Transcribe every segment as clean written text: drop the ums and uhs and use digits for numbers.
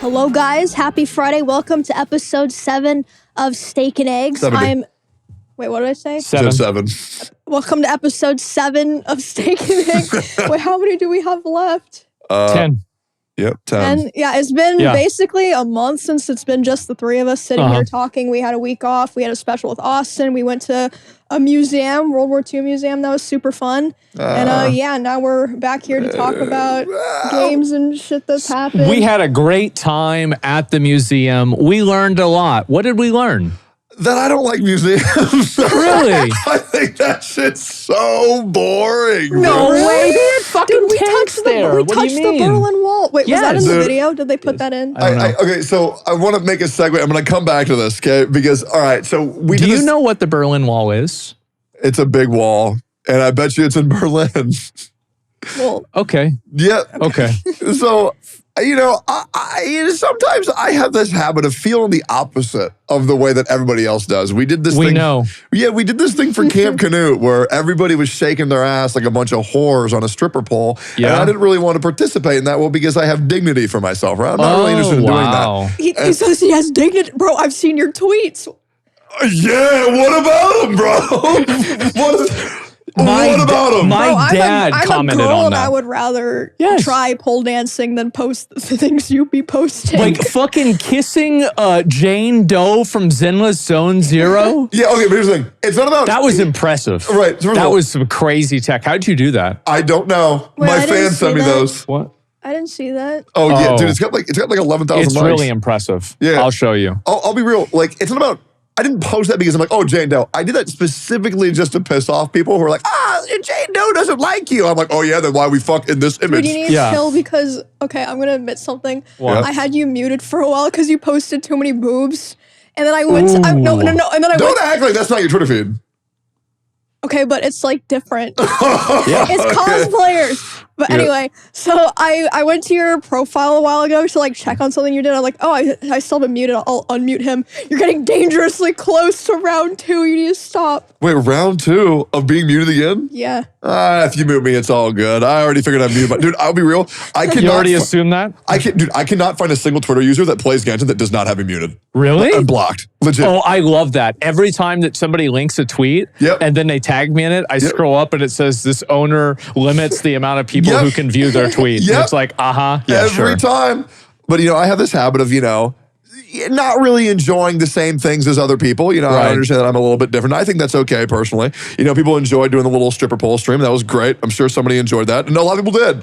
Hello, guys. Happy Friday. Welcome to episode 7 of Steak and Eggs. 70. Wait, what did I say? 7. Welcome to episode 7 of Steak and Eggs. Wait, how many do we have left? 10. Yep, 10. And yeah, it's been basically a month since it's been just the three of us sitting here talking. We had a week off. We had a special with Austin. We went to a museum, World War II museum. That was super fun. And now we're back here to talk about games and shit that's happened. We had a great time at the museum. We learned a lot. What did we learn? That I don't like museums. Really? I think that shit's so boring. No dude. way. They had fucking we tanks touched there. We What do touched you the mean? Berlin Wall. Wait, was that in the Dude. video? Did they put that in? Okay, so I want to make a segue. I'm going to come back to this, okay? Because, all right, so we Do did you this- know what the Berlin Wall is? It's a big wall, and I bet you it's in Berlin. Well, Okay. Yeah. Okay. So, sometimes I have this habit of feeling the opposite of the way that everybody else does. We did this We thing. know. Yeah, we did this thing for Camp Knut where everybody was shaking their ass like a bunch of whores on a stripper pole. Yeah. And I didn't really want to participate in that because I have dignity for myself, right? I'm not really interested in doing that. he says he has dignity. Bro, I've seen your tweets. Yeah, what about him, bro? What about him? My Bro, dad I'm commented a girl on and that. I would rather Yes. try pole dancing than post the things you be posting. Like fucking kissing Jane Doe from Zenless Zone Zero. Yeah, okay, but here's the thing. It's not about... That was impressive. Right, first of That all- was some crazy tech. How'd you do that? I don't know. Wait, My I didn't fans sent see me that. those. What? I didn't see that. Oh, yeah, Oh. dude, it's got like 11,000 It's likes. really impressive. Yeah. I'll show you. I'll be real. Like, it's not about... I didn't post that because I'm like, oh, Jane Doe. I did that specifically just to piss off people who are like, Jane Doe doesn't like you. I'm like, oh, yeah, then why we fuck in this image? Dude, you need Yeah. to chill because, okay, I'm going to admit something. What? I had you muted for a while because you posted too many boobs. And then I went to, no. And then I Don't went, act like that's not your Twitter feed. okay, but it's like different. Yeah. It's cosplayers. But anyway, so I went to your profile a while ago to like check on something you did. I'm like, oh, I still have him muted. I'll unmute him. You're getting dangerously close to round 2. You need to stop. Wait, round 2 of being muted again? Yeah. If you mute me, it's all good. I already figured I'd mute, but dude, I'll be real. I cannot. You already assumed that? I cannot find a single Twitter user that plays Genshin that does not have me muted. Really? I'm blocked. Legit. Oh, I love that. Every time that somebody links a tweet and then they tag me in it, I scroll up and it says this owner limits the amount of people who can view their tweet. And it's like, yeah, every time. But I have this habit of, not really enjoying the same things as other people. I understand that I'm a little bit different. I think that's okay personally. People enjoyed doing the little stripper pole stream. That was great. I'm sure somebody enjoyed that. And a lot of people did.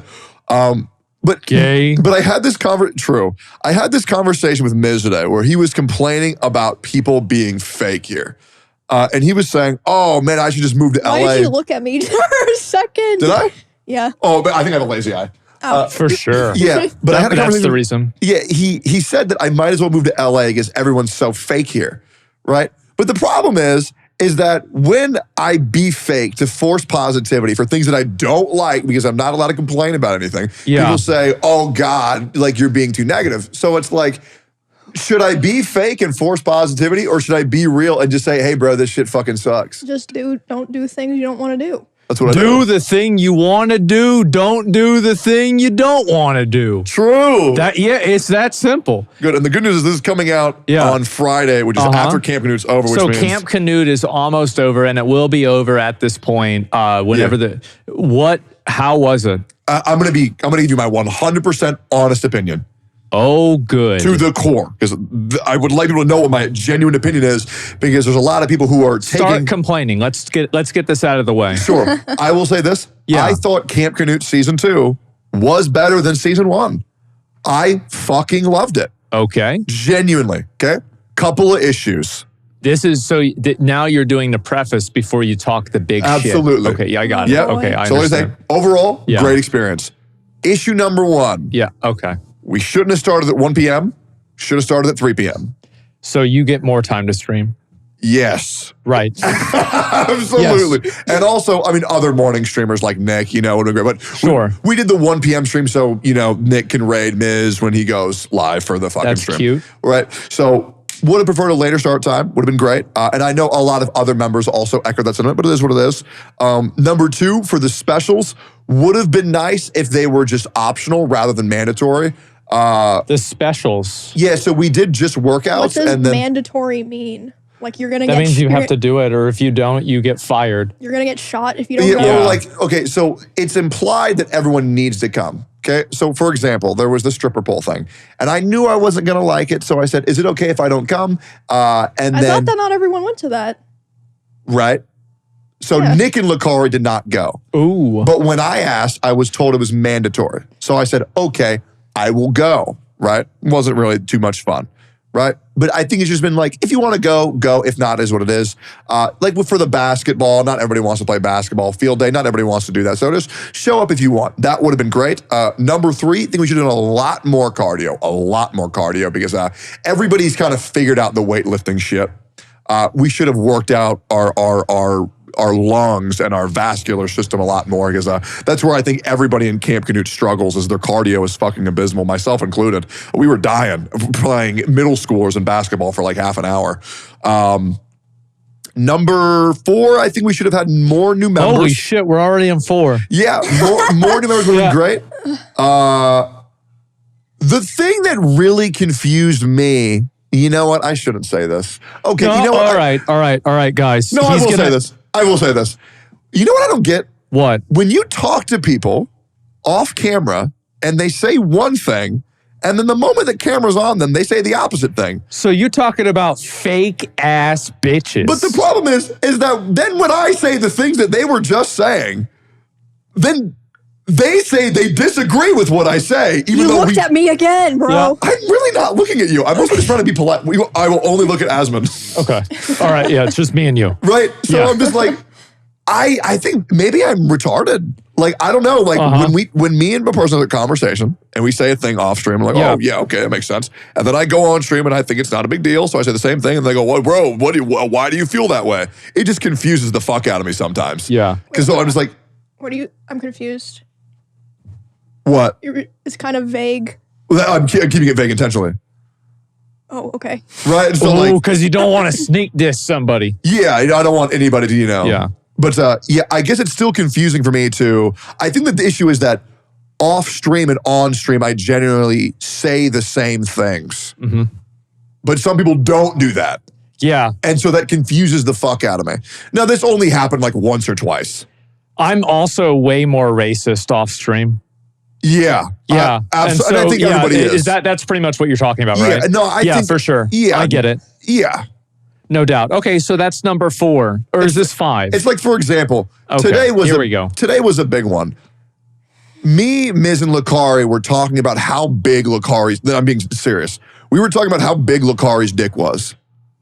But gay. But I had this I had this conversation with Miz today where he was complaining about people being fake here. And he was saying, oh man, I should just move to LA. Why did you look at me for a second? Did I? Yeah. Oh, but I think I have a lazy eye. For sure. Yeah, but I had a That's conversation. the reason. Yeah, he said that I might as well move to LA because everyone's so fake here, right? But the problem is that when I be fake to force positivity for things that I don't like because I'm not allowed to complain about anything, people say, oh God, like you're being too negative. So it's like, should I be fake and force positivity or should I be real and just say, hey bro, this shit fucking sucks? Just don't do things you don't want to do. That's what I do. Do the thing you want to do. Don't do the thing you don't want to do. True. It's that simple. Good. And the good news is this is coming out on Friday, which is after Camp Knut's over. Which means Camp Knut is almost over, and it will be over at this point. Whenever how was it? I'm gonna give you my 100% honest opinion. Oh, good. To the core, because I would like people to know what my genuine opinion is, because there's a lot of people who are Start complaining. Let's get this out of the way. Sure. I will say this. Yeah. I thought Camp Knut season 2 was better than season 1. I fucking loved it. Okay. Genuinely. Okay. Couple of issues. This is now you're doing the preface before you talk the big shit. Absolutely. Okay. Yeah, I got it. Yep. Okay. I so understand. Overall, great experience. Issue number 1. Yeah. Okay. We shouldn't have started at 1 p.m. Should have started at 3 p.m. So you get more time to stream. Yes. Right. Absolutely. Yes. And also, other morning streamers like Nick, would be great. But sure. We did the 1 p.m. stream so, Nick can raid Miz when he goes live for the fucking stream. That's cute. Right. So would have preferred a later start time. Would have been great. And I know a lot of other members also echoed that sentiment, but it is what it is. Number 2, for the specials, would have been nice if they were just optional rather than mandatory. The specials. Yeah, so we did just workouts. What does and then mandatory mean? Like you're gonna that get. That means you have to do it, or if you don't, you get fired. You're gonna get shot if you don't. Yeah, go. or like, okay, so it's implied that everyone needs to come. Okay, so for example, there was the stripper pole thing, and I knew I wasn't gonna like it, so I said, "Is it okay if I don't come?" I thought that not everyone went to that. Right. So Nick and Lakari did not go. Ooh. But when I asked, I was told it was mandatory. So I said, "Okay, I will go." Right? Wasn't really too much fun. Right? But I think it's just been like, if you want to go, go. If not, is what it is. Like for the basketball, not everybody wants to play basketball. Field day, not everybody wants to do that. So just show up if you want. That would have been great. Number 3, I think we should have done a lot more cardio because everybody's kind of figured out the weightlifting shit. We should have worked out our lungs and our vascular system a lot more because that's where I think everybody in Camp Knut struggles is their cardio is fucking abysmal, myself included. We were dying playing middle schoolers in basketball for like half an hour. Number 4, I think we should have had more new members. Holy shit, we're already in 4. Yeah, more new members would have been great. The thing that really confused me, you know what? I shouldn't say this. Okay, No, you know what? All right, guys. No, I will say this. You know what I don't get? What? When you talk to people off camera and they say one thing, and then the moment the camera's on them, they say the opposite thing. So you're talking about fake ass bitches. But the problem is that then when I say the things that they were just saying, then they say they disagree with what I say. Even You though looked at me again, bro. Yeah. I'm really not looking at you. I'm also just trying to be polite. I will only look at Asmon. Okay. All right. Yeah, it's just me and you. Right? So I'm just like, I think maybe I'm retarded. Like, I don't know. Like, when me and my person have a conversation and we say a thing off stream, I'm like, oh, yeah, okay, that makes sense. And then I go on stream and I think it's not a big deal. So I say the same thing and they go, well, bro, why do you feel that way? It just confuses the fuck out of me sometimes. Yeah. Because so I'm just like, I'm confused. What? It's kind of vague. I'm keeping it vague intentionally. Oh, okay. Right? So because you don't want to sneak diss somebody. Yeah, I don't want anybody to, Yeah. But yeah, I guess it's still confusing for me too. I think that the issue is that off stream and on stream, I generally say the same things. Mm-hmm. But some people don't do that. Yeah. And so that confuses the fuck out of me. Now, this only happened like once or twice. I'm also way more racist off stream. Yeah. Yeah. Absolutely. And I think everybody is. That's pretty much what you're talking about, right? Yeah, no, I think, for sure. Yeah. I get it. Yeah. No doubt. Okay, so that's number 4. Or is this 5? It's like, for example, okay, today was a big one. Me, Miz, and Lakari were talking about how big I'm being serious. We were talking about how big Lakari's dick was,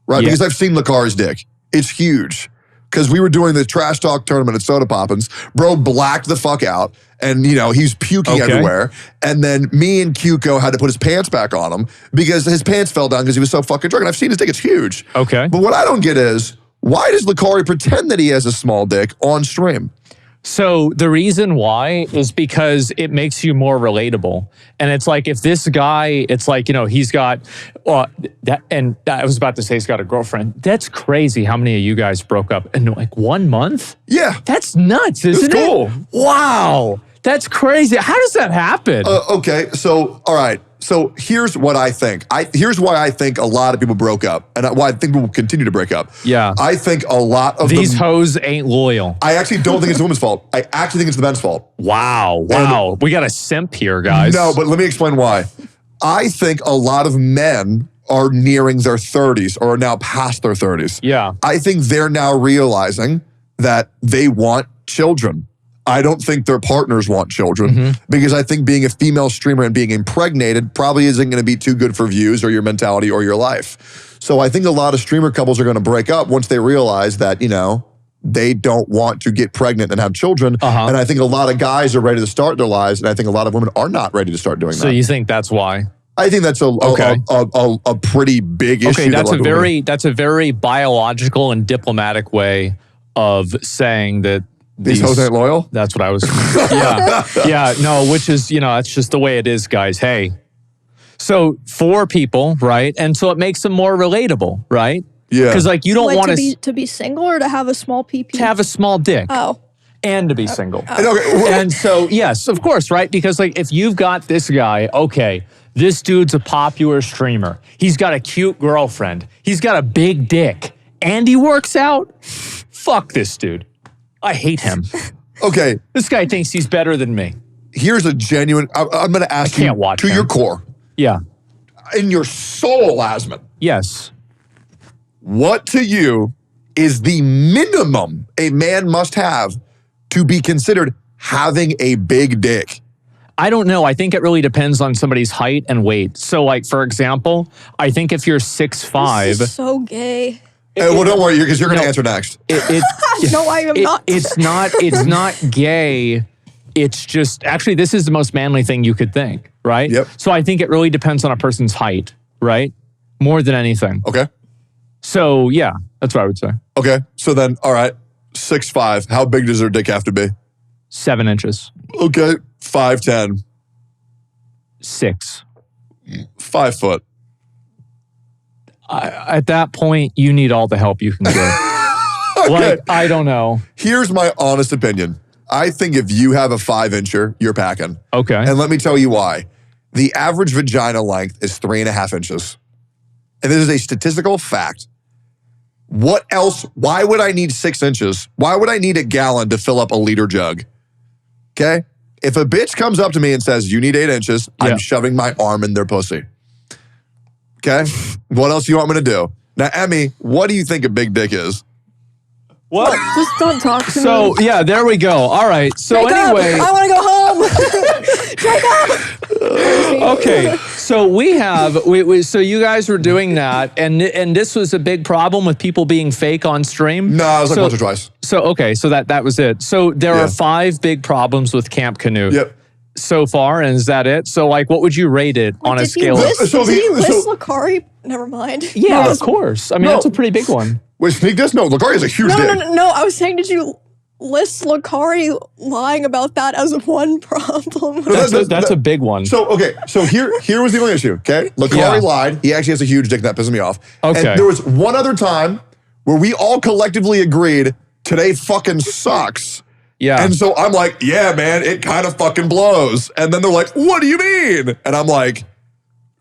right? Yeah. Because I've seen Lakari's dick. It's huge. Because we were doing the trash talk tournament at Soda Poppins. Bro blacked the fuck out. And, he's puking everywhere. And then me and Cuco had to put his pants back on him because his pants fell down because he was so fucking drunk. And I've seen his dick. It's huge. Okay. But what I don't get is, why does Lakari pretend that he has a small dick on stream? So the reason why is because it makes you more relatable. And it's like, if this guy, it's like, he's got, that, and I was about to say he's got a girlfriend. That's crazy how many of you guys broke up in like 1 month? Yeah. That's nuts, isn't it? It's cool. Wow. That's crazy. How does that happen? Okay, so, all right. So here's what I think. Here's why I think a lot of people broke up, and why I think people will continue to break up. Yeah. I think a lot of these hoes ain't loyal. I actually don't think it's the woman's fault. I actually think it's the men's fault. Wow. And we got a simp here, guys. No, but let me explain why. I think a lot of men are nearing their 30s or are now past their 30s. Yeah. I think they're now realizing that they want children. I don't think their partners want children because I think being a female streamer and being impregnated probably isn't going to be too good for views or your mentality or your life. So I think a lot of streamer couples are going to break up once they realize that, they don't want to get pregnant and have children. And I think a lot of guys are ready to start their lives, and I think a lot of women are not ready to start doing that. So you think that's why? I think that's a pretty big issue. Okay, that's a very biological and diplomatic way of saying that these hoes ain't loyal? That's what I was. Yeah, no, which is, it's just the way it is, guys. Hey. So 4 people, right? And so it makes them more relatable, right? Yeah. Because like you don't want to be single or to have a small PP? To have a small dick. Oh. And to be single. Okay. And so, yes, of course, right? Because like if you've got this guy, okay, This dude's a popular streamer. He's got a cute girlfriend. He's got a big dick. And he works out. Fuck this dude. I hate him. Okay. This guy thinks he's better than me. Here's a genuine, I'm going to ask you to your core. Yeah. In your soul, Asmon. Yes. What to you is the minimum a man must have to be considered having a big dick? I don't know. I think it really depends on somebody's height and weight. So, like, for example, I think if you're 6'5". This is so gay. Well, don't worry, because you're going to answer next. No, I am not. It's not gay. It's just, actually, this is the most manly thing you could think, right? Yep. So I think it really depends on a person's height, right? More than anything. Okay. So, yeah, that's what I would say. Okay. So then, all right, 6'5". How big does their dick have to be? 7 inches. Okay. 5'10". 6. 5 foot. At that point, you need all the help you can get. Okay. Like, I don't know. Here's my honest opinion. I think if you have a 5-incher, you're packing. Okay. And let me tell you why. The average vagina length is 3.5 inches. And this is a statistical fact. What else? Why would I need 6 inches? Why would I need a gallon to fill up a liter jug? Okay? If a bitch comes up to me and says, you need 8 inches, I'm shoving my arm in their pussy. Okay? What else do you want me to do? Now, Emmy, what do you think a big dick is? What? Just don't talk to me. So, yeah, there we go. All right. So, Break anyway. up. I want to go home. Break up. Okay. So, we have, so you guys were doing that, and this was a big problem with people being fake on stream? No, it was like once or twice. So, okay. So, that was it. So, there are 5 big problems with Camp Knut. Yep. So far, and is that it? So, like, what would you rate it on a scale of... Did he list Lakari? Never mind. Yeah, of course. I mean, that's a pretty big one. Wait, sneak this? No, Lakari is a huge dick. No. I was saying, did you list Lakari lying about that as one problem? That's a big one. So, okay. So here was the only issue, okay? Lakari lied. He actually has a huge dick, and that pisses me off. Okay. And there was one other time where we all collectively agreed, today fucking sucks. Yeah. And so I'm like, yeah, man, it kind of fucking blows. And then they're like, what do you mean? And I'm like,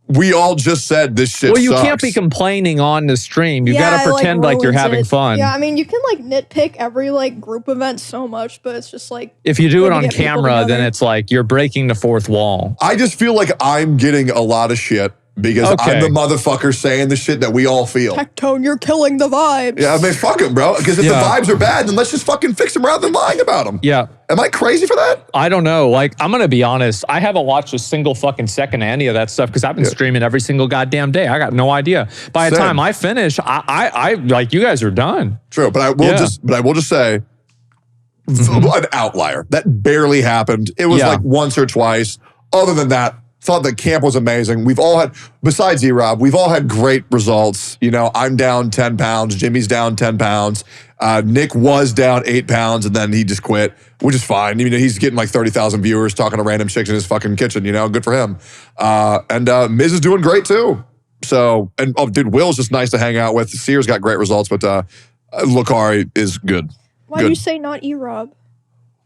we all just said this shit Well, you sucks. can't be complaining on the stream. You got to pretend like you're having fun. Yeah, I mean, you can nitpick every group event so much, but it's just if you do it on camera, then it's like you're breaking the fourth wall. I just feel like I'm getting a lot of shit because I'm the motherfucker saying the shit that we all feel. Tectone, you're killing the vibes. Yeah, I mean, fuck them, bro. Because if the vibes are bad, then let's just fucking fix them rather than lying about them. Yeah. Am I crazy for that? I don't know. Like, I'm going to be honest. I haven't watched a single fucking second of any of that stuff because I've been streaming every single goddamn day. I got no idea. By the time I finish, I like, you guys are done. True, but I will just say, an outlier. That barely happened. It was like once or twice. Other than that, thought the camp was amazing. We've all had, besides E-Rob, we've all had great results. You know, I'm down 10 pounds. Jimmy's down 10 pounds. Nick was down 8 pounds and then he just quit, which is fine. You know, he's getting like 30,000 viewers talking to random chicks in his fucking kitchen, you know, good for him. And Miz is doing great too. So, and dude, Will's just nice to hang out with. Sears got great results, but Lakari is good. Why do you say not E-Rob?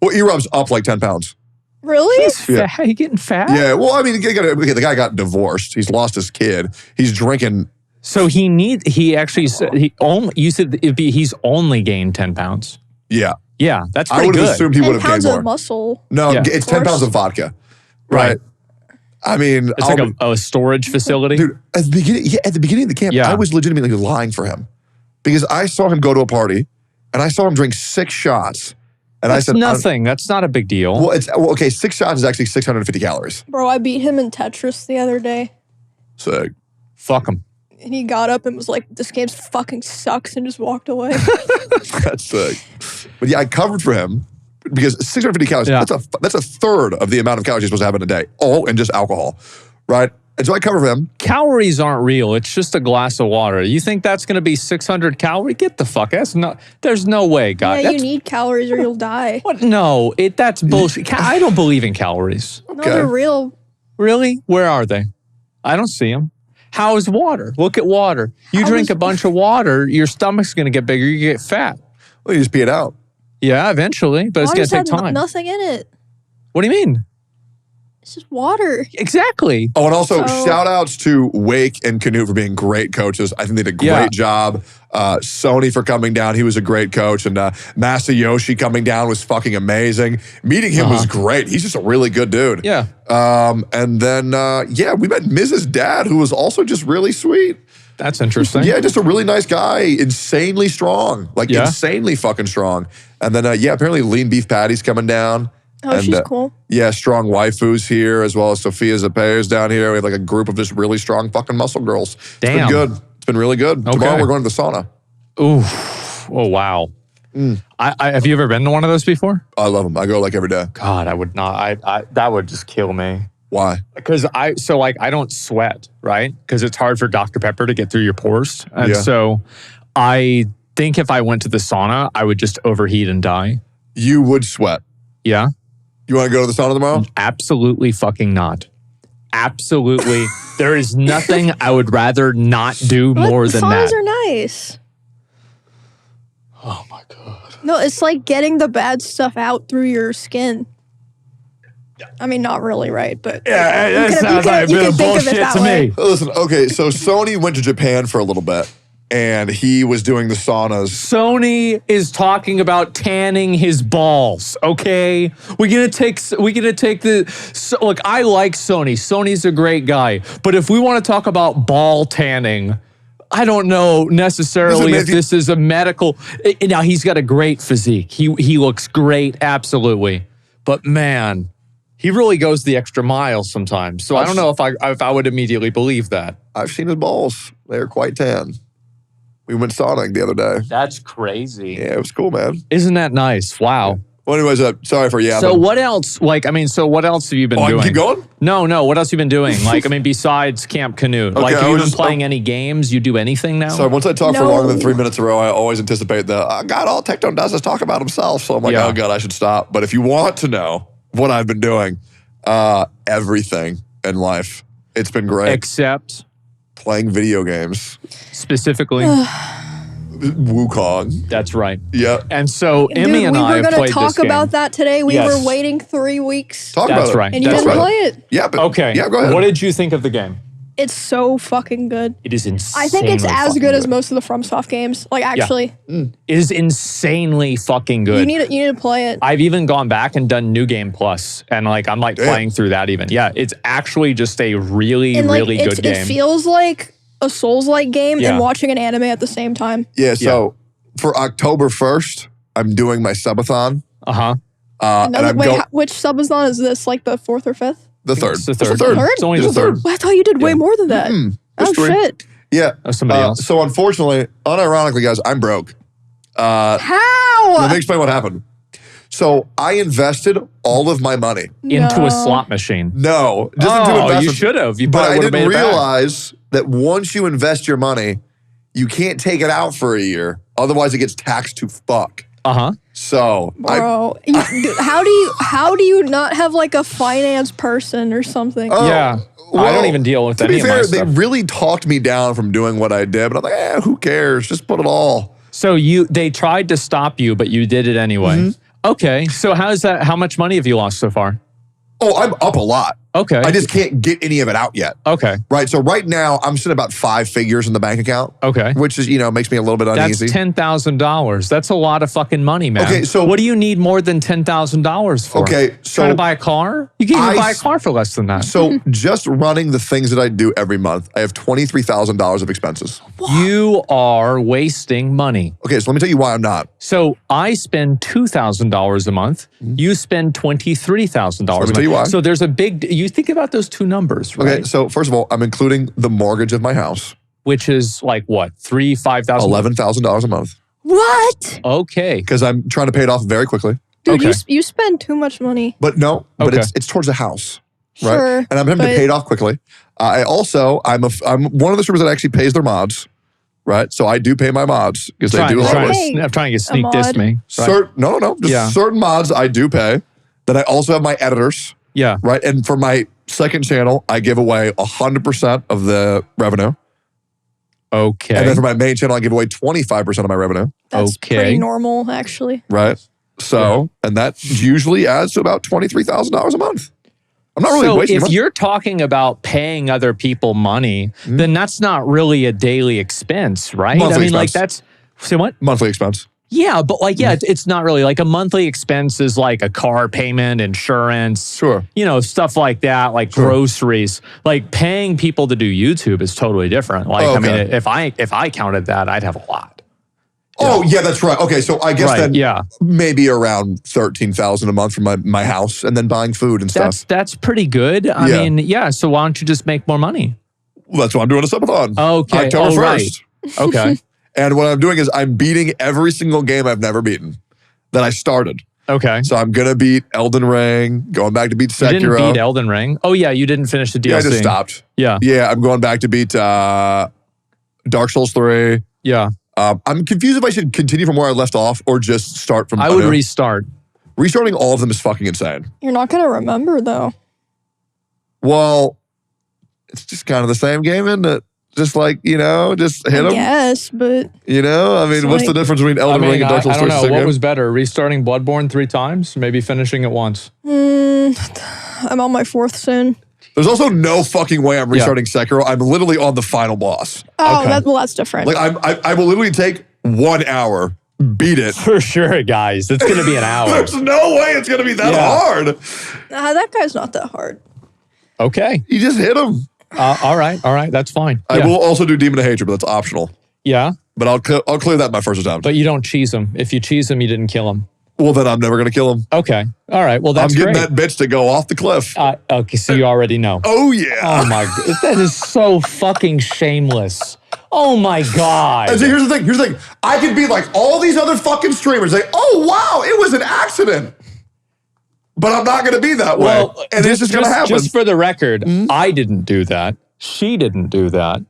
Well, E-Rob's up like 10 pounds. Really? He's fat. He getting fat? Yeah, well, I mean, the guy got divorced. He's lost his kid. He's drinking. So he actually said, you said he's only gained 10 pounds. Yeah. Yeah, that's pretty good. I would have assumed he would have gained 10 pounds more. of muscle. No, it's 10 pounds of vodka. Right. I mean, it's like a storage facility. Dude, at the beginning of the camp, I was legitimately lying for him because I saw him go to a party and I saw him drink 6 shots. And that's I said, nothing. That's not a big deal. Well, okay, 6 shots is actually 650 calories. Bro, I beat him in Tetris the other day. Sick. Fuck him. And he got up and was like, this game fucking sucks, and just walked away. That's sick. But yeah, I covered for him because 650 calories, that's a third of the amount of calories you're supposed to have in a day, all in just alcohol, right? And so I cover for him. Calories aren't real. It's just a glass of water. You think that's going to be 600 calories? Get the fuck. There's no way, guys. Yeah, you need calories or you'll die. What? No, that's bullshit. I don't believe in calories. No, they're real. Really? Where are they? I don't see them. How is water? Look at water. You drink a bunch of water, your stomach's going to get bigger. You get fat. Well, you just pee it out. Yeah, eventually, but it's going to take time. Nothing in it. What do you mean? It's just water. Exactly. Oh, and also shout outs to Wake and Knut for being great coaches. I think they did a great job. Sony for coming down. He was a great coach. And Masayoshi coming down was fucking amazing. Meeting him was great. He's just a really good dude. Yeah. And then, we met Mrs. Dad, who was also just really sweet. That's interesting. Yeah, just a really nice guy. Insanely strong. Like, insanely fucking strong. And then, apparently lean beef patties coming down. Oh, and, she's cool. Yeah, strong waifus here, as well as Sophia Zapea's down here. We have like a group of just really strong fucking muscle girls. Damn. It's been good. It's been really good. Okay. Tomorrow we're going to the sauna. Oof. Oh, wow. Have you ever been to one of those before? I love them. I go like every day. God, I would not. That would just kill me. Why? Because I don't sweat, right? Because it's hard for Dr. Pepper to get through your pores. And so I think if I went to the sauna, I would just overheat and die. You would sweat. Yeah. You want to go to the sauna tomorrow? Absolutely fucking not. Absolutely. There is nothing I would rather not do more than that. Saunas are nice. Oh my God. No, it's like getting the bad stuff out through your skin. I mean, not really, right? But yeah, that sounds like a bit of bullshit to me. Listen, okay, so Sony went to Japan for a little bit, and he was doing the saunas. Sony is talking about tanning his balls. Okay, we're gonna take the. Look, I like Sony. Sony's a great guy, but if we want to talk about ball tanning, I don't know necessarily if this is a medical. Now he's got a great physique. He looks great, absolutely. But man, he really goes the extra mile sometimes. So I don't know if I would immediately believe that. I've seen his balls. They're quite tan. We went sauning the other day. That's crazy. Yeah, it was cool, man. Isn't that nice? Wow. Well, anyways, sorry for yapping. So what else? So what else have you been doing? I can keep going? No. What else have you been doing? Besides Camp Knut? Have you been playing any games? You do anything now? So once I talk for longer than 3 minutes in a row, I always anticipate that, God, all Tectone does is talk about himself. So I'm like, oh God, I should stop. But if you want to know what I've been doing, everything in life, it's been great. Except? Playing video games. Specifically? Wukong. That's right. Yeah. And so Emmy and I have played this game. We were going to talk about that today. We were waiting 3 weeks. Talk about it. That's right. And you didn't play it. Yeah, but okay. Yeah, go ahead. What did you think of the game? It's so fucking good. It is insane. I think it's as good as most of the FromSoft games. Like, actually. It is insanely fucking good. You need to play it. I've even gone back and done New Game Plus, and I'm playing through that even. Yeah, it's actually just a really, really good game. It feels like a Souls-like game and watching an anime at the same time. Yeah, so for October 1st, I'm doing my subathon. Which subathon is this? Like the 4th or 5th? The third. It's the third. It's only the third. Well, I thought you did way more than that. Oh, shit. Yeah. Somebody else. So unfortunately, unironically, guys, I'm broke. How? Let me explain what happened. So I invested all of my money into a slot machine. No. Just into investment. You should have. But I didn't realize that once you invest your money, you can't take it out for a year. Otherwise, it gets taxed to fuck. So, bro, how do you not have like a finance person or something? Yeah. Well, I don't even deal with any of my stuff. They really talked me down from doing what I did, but I'm like, who cares? Just put it all. So they tried to stop you, but you did it anyway. Okay. So how much money have you lost so far? Oh, I'm up a lot. Okay. I just can't get any of it out yet. Okay. Right. So right now I'm sitting about 5 figures in the bank account. Okay. Which is, makes me a little bit uneasy. That's $10,000. That's a lot of fucking money, man. Okay. So what do you need more than $10,000 for? Okay. So trying to buy a car? You can't even buy a car for less than that. So just running the things that I do every month, I have $23,000 of expenses. You are wasting money. Okay. So let me tell you why I'm not. So I spend $2,000 a month. You spend $23,000 a month. Let me tell you why. So there's a big, you think about those two numbers, right? Okay. So first of all, I'm including the mortgage of my house. Which is like what? $5,000? $11,000 a month. What? Okay. Because I'm trying to pay it off very quickly. Dude, you spend too much money. But no, but it's towards the house. Right? Sure. And I'm having to pay it off quickly. I'm one of the streamers that actually pays their mods. Right? So I do pay my mods because they do a lot of work. I'm trying to get sneak diss me. No. Just certain mods I do pay. Then I also have my editors. Yeah. Right? And for my second channel, I give away 100% of the revenue. Okay. And then for my main channel, I give away 25% of my revenue. That's pretty normal, actually. Right? So, and that usually adds to about $23,000 a month. I'm not really so wasting if money. you're talking about paying other people money, then that's not really a daily expense, right? Monthly I mean, like expense. say what? Monthly expense. Yeah, but like, it's not really like a monthly expense is like a car payment, insurance, Sure. you know, stuff like that, like groceries. Like paying people to do YouTube is totally different. Like, I mean, if I counted that, I'd have a lot. Oh, yeah, that's right. Okay, so I guess then yeah. maybe around $13,000 a month from my house and then buying food and stuff. That's pretty good. I mean, yeah, so why don't you just make more money? Well, that's what I'm doing a subathon. Okay. October 1st. Okay. And what I'm doing is I'm beating every single game I've never beaten that I started. Okay. So I'm going to beat Elden Ring, going back to beat Sekiro. You didn't beat Elden Ring? Oh, yeah, you didn't finish the DLC. Yeah, I just stopped. Yeah. Yeah, I'm going back to beat Dark Souls 3. Yeah. I'm confused if I should continue from where I left off or just start from... I would restart. Restarting all of them is fucking insane. You're not going to remember, though. Well, it's just kind of the same game, isn't it? Just like, you know, just hit them. Yes, but... You know? I mean, what's the difference between Elden Ring and Dark Souls 3? I don't know. What was better, restarting Bloodborne 3 times? Maybe finishing it once? I'm on my 4th soon. There's also no fucking way I'm restarting Sekiro. I'm literally on the final boss. Oh, okay. That's different. Like, I will literally take 1 hour, beat it. For sure, guys. It's going to be an hour. There's no way it's going to be that hard. That guy's not that hard. Okay. You just hit him. All right. That's fine. I will also do Demon of Hatred, but that's optional. Yeah. But I'll clear that my first attempt. But you don't cheese him. If you cheese him, you didn't kill him. Well, then I'm never going to kill him. Okay. All right. Well, that's I'm getting great. that bitch to go off the cliff. Okay, so you already know. Oh, yeah. Oh, my God. That is so fucking shameless. Oh, my God. And so here's the thing. I could be like all these other fucking streamers. Like, oh, wow, it was an accident. But I'm not going to be that way. Well, and it's just going to happen. Just for the record, I didn't do that. She didn't do that.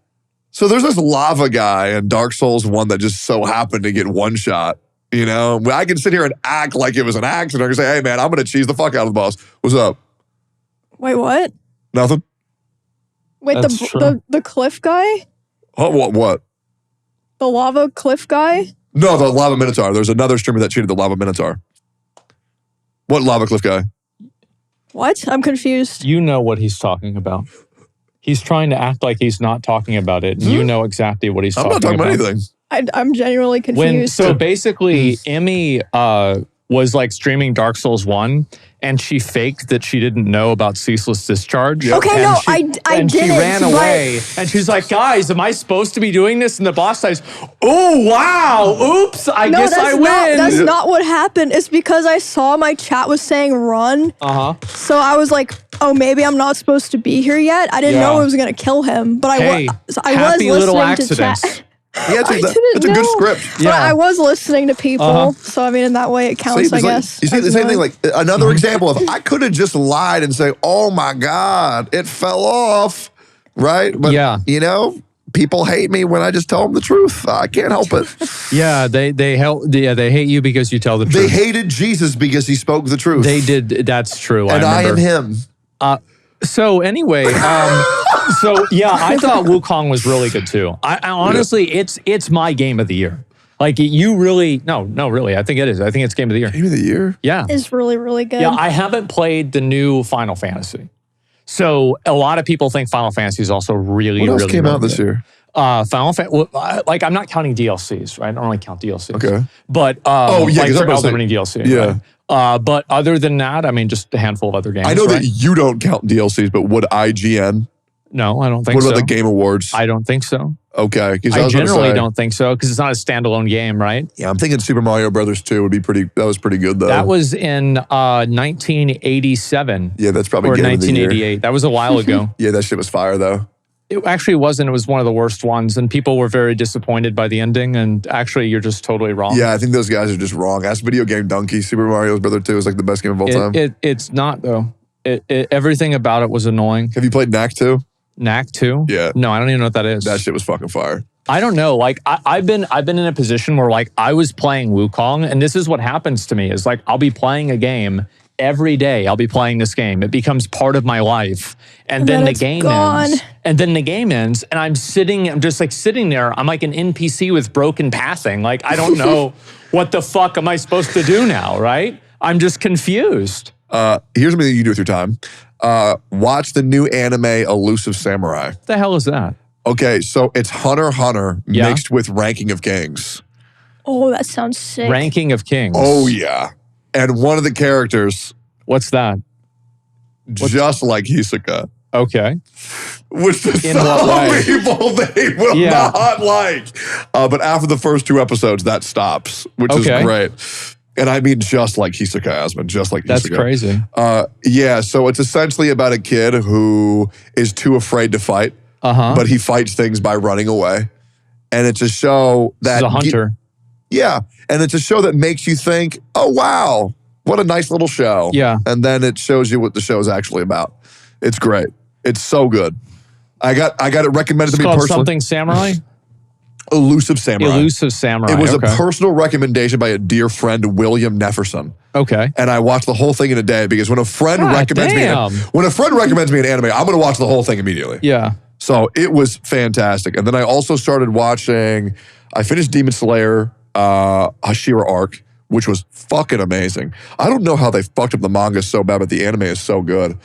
So there's this lava guy in Dark Souls 1 that just so happened to get one shot. You know, I can sit here and act like it was an accident. I can say, hey, man, I'm going to cheese the fuck out of the boss. What's up? Wait, what? Nothing? Wait, the cliff guy? Oh, what? The lava cliff guy? No, the lava minotaur. There's another streamer that cheated the lava minotaur. What lava cliff guy? What? I'm confused. You know what he's talking about. He's trying to act like he's not talking about it. And you know exactly what he's talking about. I'm not talking about anything. I'm genuinely confused. So basically, Emmy was like streaming Dark Souls 1, and she faked that she didn't know about ceaseless discharge. Okay, and no, she, I and didn't. she ran away, and she's like, guys, am I supposed to be doing this? And the boss says, oh, wow, oops, I guess I win. That's not what happened. It's because I saw my chat was saying run. So I was like, oh, maybe I'm not supposed to be here yet. I didn't know I was going to kill him, but I was listening to chat. Yeah, it's a good script. Yeah, I was listening to people, so I mean, in that way, it counts. I guess. You see the same thing. Like another example of I could have just lied and say, "Oh my God, it fell off," right? But you know, people hate me when I just tell them the truth. I can't help it. Yeah, they hate you because you tell the truth. They hated Jesus because he spoke the truth. They did. That's true. And I am him. So anyway, so yeah, I thought Wukong was really good too. I honestly, it's my game of the year. Like you really, no, really, I think it is. I think it's game of the year. Game of the year? Yeah. It's really, really good. Yeah, I haven't played the new Final Fantasy. So a lot of people think Final Fantasy is also really, what else really came really out this year? Final Fantasy, like I'm not counting DLCs, right? I don't really count DLCs. Okay. But like for Elden Ring DLC. Yeah. Right? But other than that, I mean, just a handful of other games. I know that you don't count DLCs, but would IGN? No, I don't think so. What about the Game Awards? I don't think so. Okay. I generally don't think so because it's not a standalone game, right? Yeah, I'm thinking Super Mario Brothers 2 would be that was pretty good though. That was in 1987. Yeah, that's probably or game of the year. 1988. That was a while ago. Yeah, that shit was fire though. It actually wasn't. It was one of the worst ones, and people were very disappointed by the ending. And actually, you're just totally wrong. Yeah, I think those guys are just wrong. Ask Video Game Donkey. Super Mario Brothers 2 is like the best game of all time. It's not though. Everything about it was annoying. Have you played Knack 2? Knack 2? Yeah. No, I don't even know what that is. That shit was fucking fire. I don't know. Like I've been in a position where like I was playing Wukong, and this is what happens to me is like I'll be playing a game every day. I'll be playing this game. It becomes part of my life, and then the game ends. And then the game ends, and I'm just like sitting there. I'm like an NPC with broken pathing. Like I don't know what the fuck am I supposed to do now, right? I'm just confused. Here's something that you can do with your time. Watch the new anime Elusive Samurai. What the hell is that? Okay, so it's Hunter x Hunter mixed with Ranking of Kings. Oh, that sounds sick. Ranking of Kings. Oh, yeah. And one of the characters... What's that? Just like Hisoka. Okay. Which some way? people they will not like. But after the first 2 episodes, that stops, which is great. And I mean just like Hisoka, Asmon, just like Hisoka. That's crazy. Yeah, so it's essentially about a kid who is too afraid to fight, but he fights things by running away. And it's a show that... He's a hunter. Yeah, and it's a show that makes you think, oh, wow, what a nice little show. Yeah. And then it shows you what the show's actually about. It's great. It's so good. I got it recommended to me personally. Something Samurai? Elusive Samurai. Elusive Samurai. It was a personal recommendation by a dear friend, William Nefferson. Okay. And I watched the whole thing in a day because when a friend recommends me an anime, I'm going to watch the whole thing immediately. Yeah. So it was fantastic. And then I also started watching, I finished Demon Slayer, Hashira arc, which was fucking amazing. I don't know how they fucked up the manga so bad, but the anime is so good.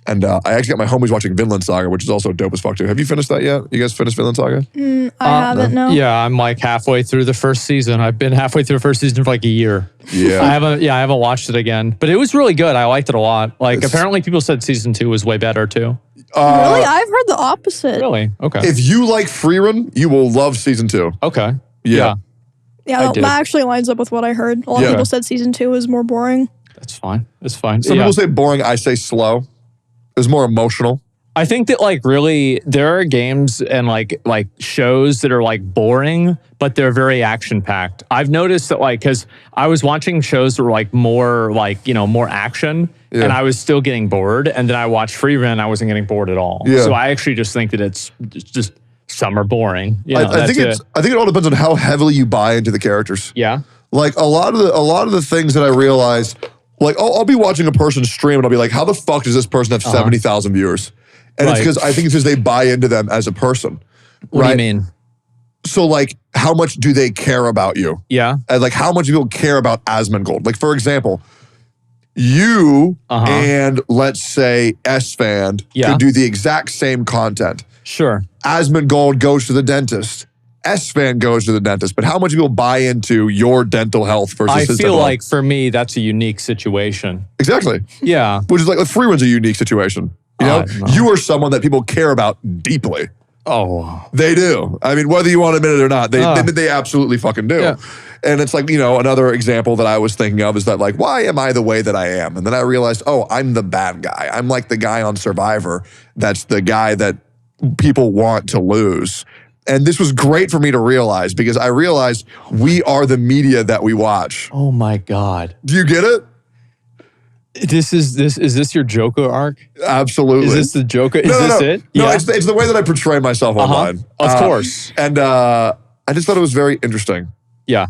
And I actually got my homies watching Vinland Saga, which is also dope as fuck too. Have you finished that yet? You guys finished Vinland Saga? I haven't, no. Yeah, I'm like halfway through the first season. I've been halfway through the first season for like a year. Yeah. I haven't watched it again. But it was really good. I liked it a lot. Like apparently people said season 2 was way better too. Really? I've heard the opposite. Really? Okay. If you like Freerun, you will love season 2. Okay. Yeah. Yeah, that actually lines up with what I heard. A lot of people said season 2 was more boring. That's fine. It's fine. Some people say boring, I say slow. It was more emotional. I think that like really there are games and like shows that are like boring, but they're very action packed. I've noticed that like, cause I was watching shows that were like more like, more action and I was still getting bored. And then I watched Freerun and I wasn't getting bored at all. Yeah. So I actually just think that it's just some are boring. I think it all depends on how heavily you buy into the characters. Yeah. Like a lot of the things that I realized, like I'll be watching a person stream and I'll be like, how the fuck does this person have 70,000 viewers? And it's because I think it's because they buy into them as a person. What do you mean? So like, how much do they care about you? Yeah. And like, how much people care about Asmongold? Like, for example, you and let's say S-Fan could do the exact same content. Sure. Asmongold goes to the dentist. S-Fan goes to the dentist, but how much people buy into your dental health versus his I feel dental like health? for me, that's a unique situation. Exactly. Yeah. Which is like, Freerun's a unique situation. You know, you are someone that people care about deeply. Oh. They do. I mean, whether you want to admit it or not, they absolutely fucking do. Yeah. And it's like, another example that I was thinking of is that like, why am I the way that I am? And then I realized, oh, I'm the bad guy. I'm like the guy on Survivor. That's the guy that people want to lose. And this was great for me to realize because I realized we are the media that we watch. Oh my God. Do you get it? Is this your Joker arc? Absolutely. Is this the Joker? Is this it? No, it's the way that I portray myself online. Of course. And I just thought it was very interesting. Yeah.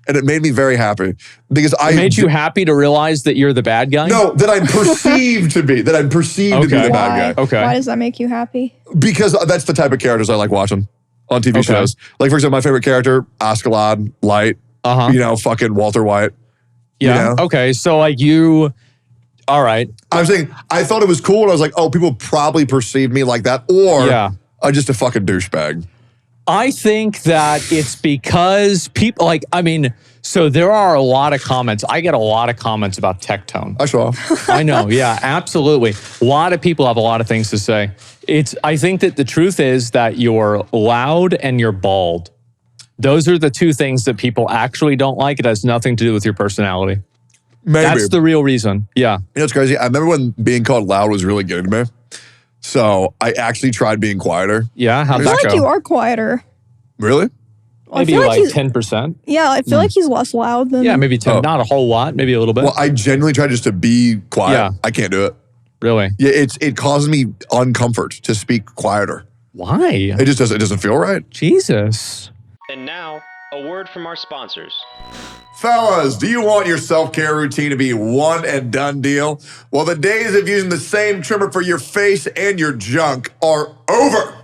And it made me very happy because It made you happy to realize that you're the bad guy? No, that I'm perceived to be. That I'm perceived to be the bad guy. Okay. Why does that make you happy? Because that's the type of characters I like watching on TV shows. Like, for example, my favorite character, Ascalon, Light, fucking Walter White. Yeah. Okay. So like all right. I'm saying, I thought it was cool and I was like, oh, people probably perceive me like that or I'm just a fucking douchebag. I think that it's because people so there are a lot of comments. I get a lot of comments about Tectone. I saw. I know. Yeah, absolutely. A lot of people have a lot of things to say. I think that the truth is that you're loud and you're bald. Those are the two things that people actually don't like. It has nothing to do with your personality. Maybe. That's the real reason. Yeah. You know, it's crazy. I remember when being called loud was really getting to me. So I actually tried being quieter. Yeah? How'd I that feel like go? you are quieter. Really? Maybe like 10%. Yeah, I feel like he's less loud than... Yeah, maybe 10. Not a whole lot. Maybe a little bit. Well, I genuinely tried just to be quiet. Yeah. I can't do it. Really? Yeah, it causes me uncomfort to speak quieter. Why? It doesn't feel right. Jesus. And now, a word from our sponsors. Fellas, do you want your self-care routine to be one and done deal? Well, the days of using the same trimmer for your face and your junk are over.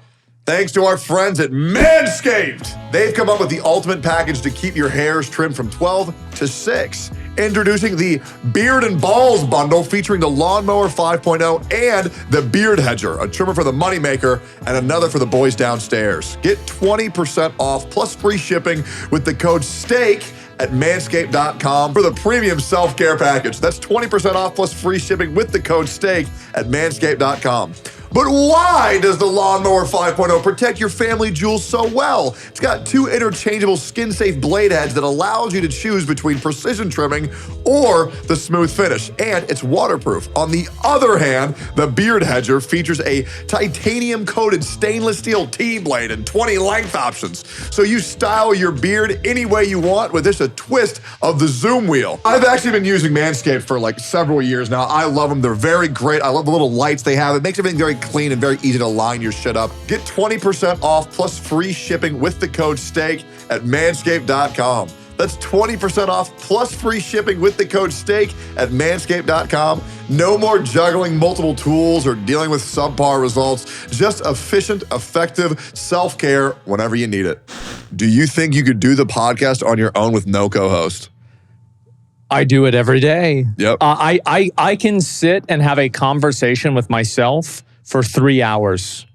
Thanks to our friends at Manscaped. They've come up with the ultimate package to keep your hairs trimmed from 12 to 6. Introducing the Beard and Balls bundle featuring the Lawnmower 5.0 and the Beard Hedger, a trimmer for the moneymaker and another for the boys downstairs. Get 20% off plus free shipping with the code STEAK at manscaped.com for the premium self-care package. That's 20% off plus free shipping with the code STEAK at manscaped.com. But why does the Lawnmower 5.0 protect your family jewels so well? It's got 2 interchangeable skin-safe blade heads that allows you to choose between precision trimming or the smooth finish, and it's waterproof. On the other hand, the Beard Hedger features a titanium-coated stainless steel T-blade and 20 length options, so you style your beard any way you want with just a twist of the zoom wheel. I've actually been using Manscaped for like several years now. I love them. They're very great. I love the little lights they have. It makes everything very clean and very easy to line your shit up. Get 20% off plus free shipping with the code STEAK at manscaped.com. That's 20% off plus free shipping with the code STEAK at manscaped.com. No more juggling multiple tools or dealing with subpar results. Just efficient, effective self-care whenever you need it. Do you think you could do the podcast on your own with no co-host? I do it every day. Yep. I can sit and have a conversation with myself for 3 hours.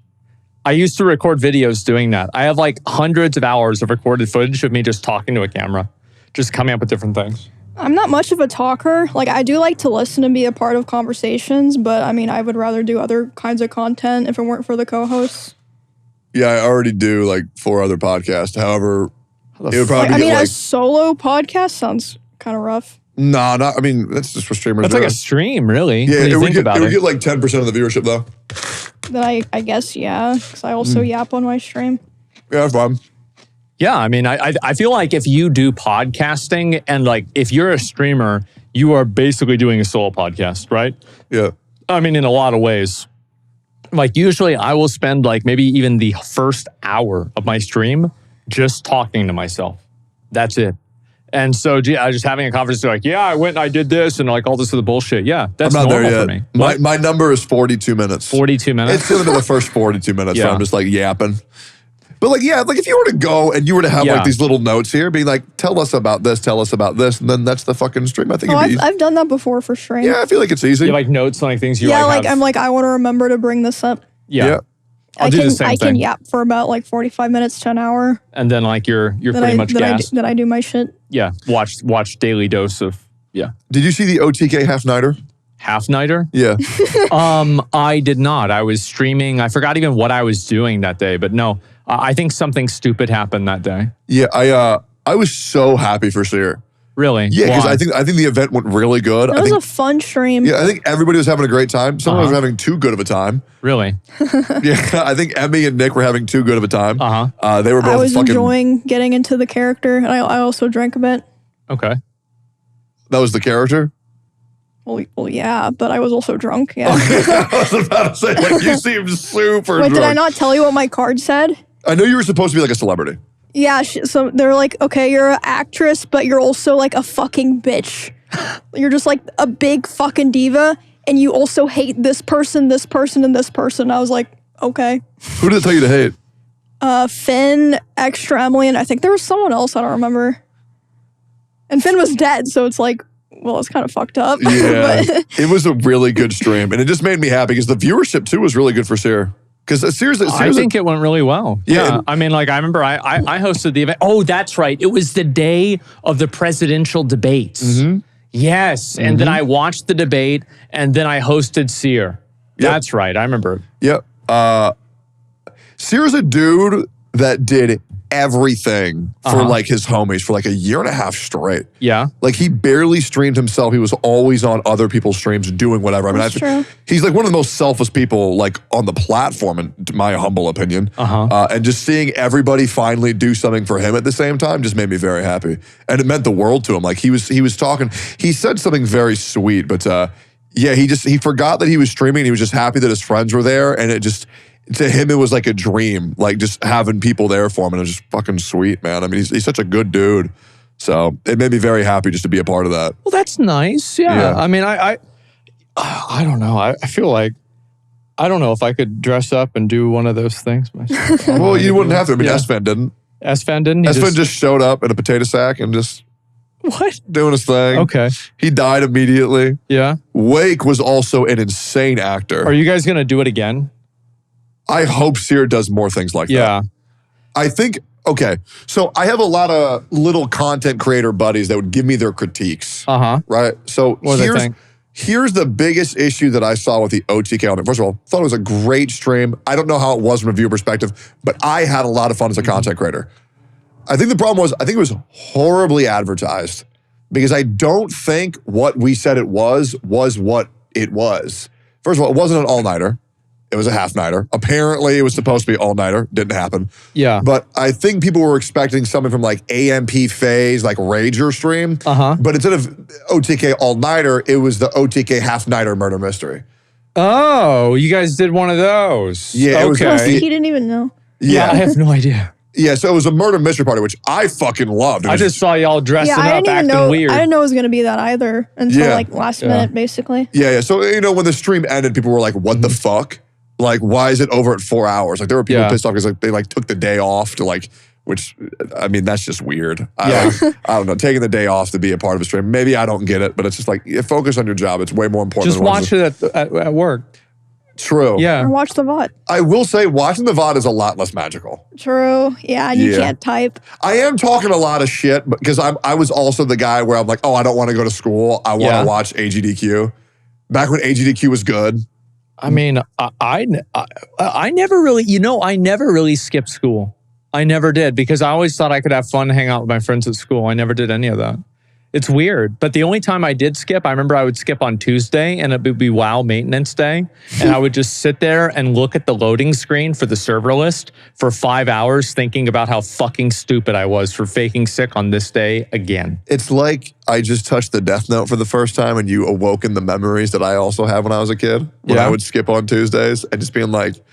I used to record videos doing that. I have like hundreds of hours of recorded footage of me just talking to a camera, just coming up with different things. I'm not much of a talker. Like, I do like to listen and be a part of conversations, but I mean, I would rather do other kinds of content if it weren't for the co-hosts. Yeah, I already do like 4 other podcasts. However, it would probably be a solo podcast sounds kind of rough. No, not. I mean, that's just for streamers. That's like a stream, really. Yeah, it would get like 10% of the viewership, though. Then I guess, yeah, because I also yap on my stream. Yeah, that's fine. Yeah, I mean, I feel like if you do podcasting and like if you're a streamer, you are basically doing a solo podcast, right? Yeah. I mean, in a lot of ways. Like usually I will spend like maybe even the first hour of my stream just talking to myself. That's it. And so I was just having a conversation like, yeah, I went and I did this and like all this other bullshit. Yeah, that's I'm not normal there yet. for me. My number is 42 minutes. 42 minutes? It's into the first 42 minutes where I'm just like yapping. But like, yeah, like if you were to go and you were to have like these little notes here, being like, tell us about this, and then that's the fucking stream. I think I've done that before for stream. Yeah, I feel like it's easy. You like notes on like things you like I'm like, I want to remember to bring this up. Yeah. I can yap for about like 45 minutes to an hour. And then like you're pretty much gassed. Then I do my shit. Yeah. Watch daily dose of, yeah. Did you see the OTK Half Nighter? Half Nighter? Yeah. I did not. I was streaming. I forgot even what I was doing that day, but no, I think something stupid happened that day. Yeah, I was so happy for Seer. Really? Yeah, because I think the event went really good. It was a fun stream. Yeah, I think everybody was having a great time. Some was having too good of a time. Really? Yeah, I think Emmy and Nick were having too good of a time. They were both I was enjoying getting into the character, and I also drank a bit. Okay. That was the character? Well, yeah, but I was also drunk, yeah. I was about to say, like, you seemed super drunk. Wait, did I not tell you what my card said? I know you were supposed to be like a celebrity. Yeah, so they're like, okay, you're an actress, but you're also like a fucking bitch. You're just like a big fucking diva, and you also hate this person, and this person. I was like, okay. Who did it tell you to hate? Finn, Extra Emily, and I think there was someone else, I don't remember. And Finn was dead, so it's like, well, it's kind of fucked up. Yeah, it was a really good stream, and it just made me happy because the viewership too was really good for Seer. Because seriously, I think it went really well. Yeah. I mean, like, I remember I hosted the event. Oh, that's right. It was the day of the presidential debates. Mm-hmm. Yes. And then I watched the debate, and then I hosted Seer. That's right. I remember. Yep. Seer's a dude that did everything for like his homies for like a year and a half straight. Yeah. Like he barely streamed himself. He was always on other people's streams doing whatever. That's true. He's like one of the most selfless people like on the platform in my humble opinion. And just seeing everybody finally do something for him at the same time just made me very happy. And it meant the world to him. Like he was talking, he said something very sweet, but yeah, he forgot that he was streaming. He was just happy that his friends were there, and it just, to him, it was like a dream, like just having people there for him, and it was just fucking sweet, man. I mean, he's such a good dude. So it made me very happy just to be a part of that. Well, that's nice. Yeah. I mean, I don't know. I feel like, I don't know if I could dress up and do one of those things myself. Well, you wouldn't have to. I mean, Asmon didn't. Asmon didn't? Asmon just showed up in a potato sack and just... What? Doing his thing. Okay. He died immediately. Yeah. Wake was also an insane actor. Are you guys going to do it again? I hope Sear does more things like that. Yeah. I think, okay, so I have a lot of little content creator buddies that would give me their critiques. Right? So What do they think? Here's the biggest issue that I saw with the OTK All Nighter. First of all, thought it was a great stream. I don't know how it was from a viewer perspective, but I had a lot of fun as a content creator. I think the problem was, I think it was horribly advertised because I don't think what we said it was what it was. First of all, it wasn't an all-nighter. It was a half-nighter. Apparently, it was supposed to be all-nighter. Didn't happen. Yeah. But I think people were expecting something from like AMP Phase, like Rager stream. But instead of OTK All-Nighter, it was the OTK Half-Nighter Murder Mystery. Oh, you guys did one of those. Yeah. Okay. He didn't even know. Yeah, I have no idea. Yeah, so it was a murder mystery party, which I fucking loved. I just saw y'all dressing I up, didn't even acting know. weird. I didn't know it was going to be that either until Yeah. like last minute, basically. Yeah. So, you know, when the stream ended, people were like, what the fuck? Like, why is it over at 4 hours? Like, there were people pissed off because like they like took the day off to like, which, I mean, that's just weird. I don't know, taking the day off to be a part of a stream. Maybe I don't get it, but it's just like, focus on your job. It's way more important. Just watch it at work. True. Yeah. Or watch the VOD. I will say, watching the VOD is a lot less magical. True. Yeah, and you can't type. I am talking a lot of shit because I was also the guy where I'm like, oh, I don't want to go to school. I want to watch AGDQ. Back when AGDQ was good. I mean, I never really, I never really skipped school. I never did because I always thought I could have fun, hang out with my friends at school. I never did any of that. It's weird. But the only time I did skip, I remember I would skip on Tuesday and it would be WoW maintenance day. And I would just sit there and look at the loading screen for the server list for 5 hours thinking about how fucking stupid I was for faking sick on this day again. It's like I just touched the Death Note for the first time and you awoken the memories that I also had when I was a kid. When I would skip on Tuesdays and just being like,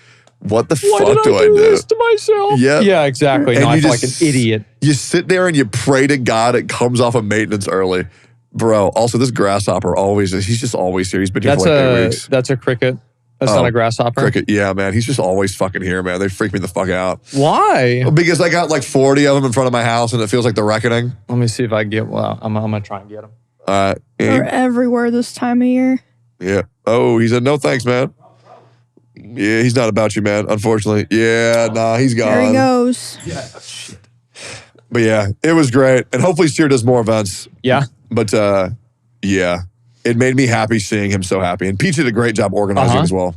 what the fuck do I do? This to myself? Yeah, exactly. And no, I you feel like an idiot. You sit there and you pray to God it comes off of maintenance early. Bro, also this grasshopper he's just always here. He's been here for like 8 weeks. That's a cricket. That's not a grasshopper. Cricket, yeah, man. He's just always fucking here, man. They freak me the fuck out. Why? Because I got like 40 of them in front of my house and it feels like the reckoning. Let me see if I get, I'm going to try and get them. They're everywhere this time of year. Yeah. Oh, he said, no thanks, man. Yeah, he's not about you, man, unfortunately. Yeah, nah, he's gone. There he goes. Yeah, shit. But yeah, it was great. And hopefully Sear does more events. Yeah. But yeah, it made me happy seeing him so happy. And Pete did a great job organizing as well.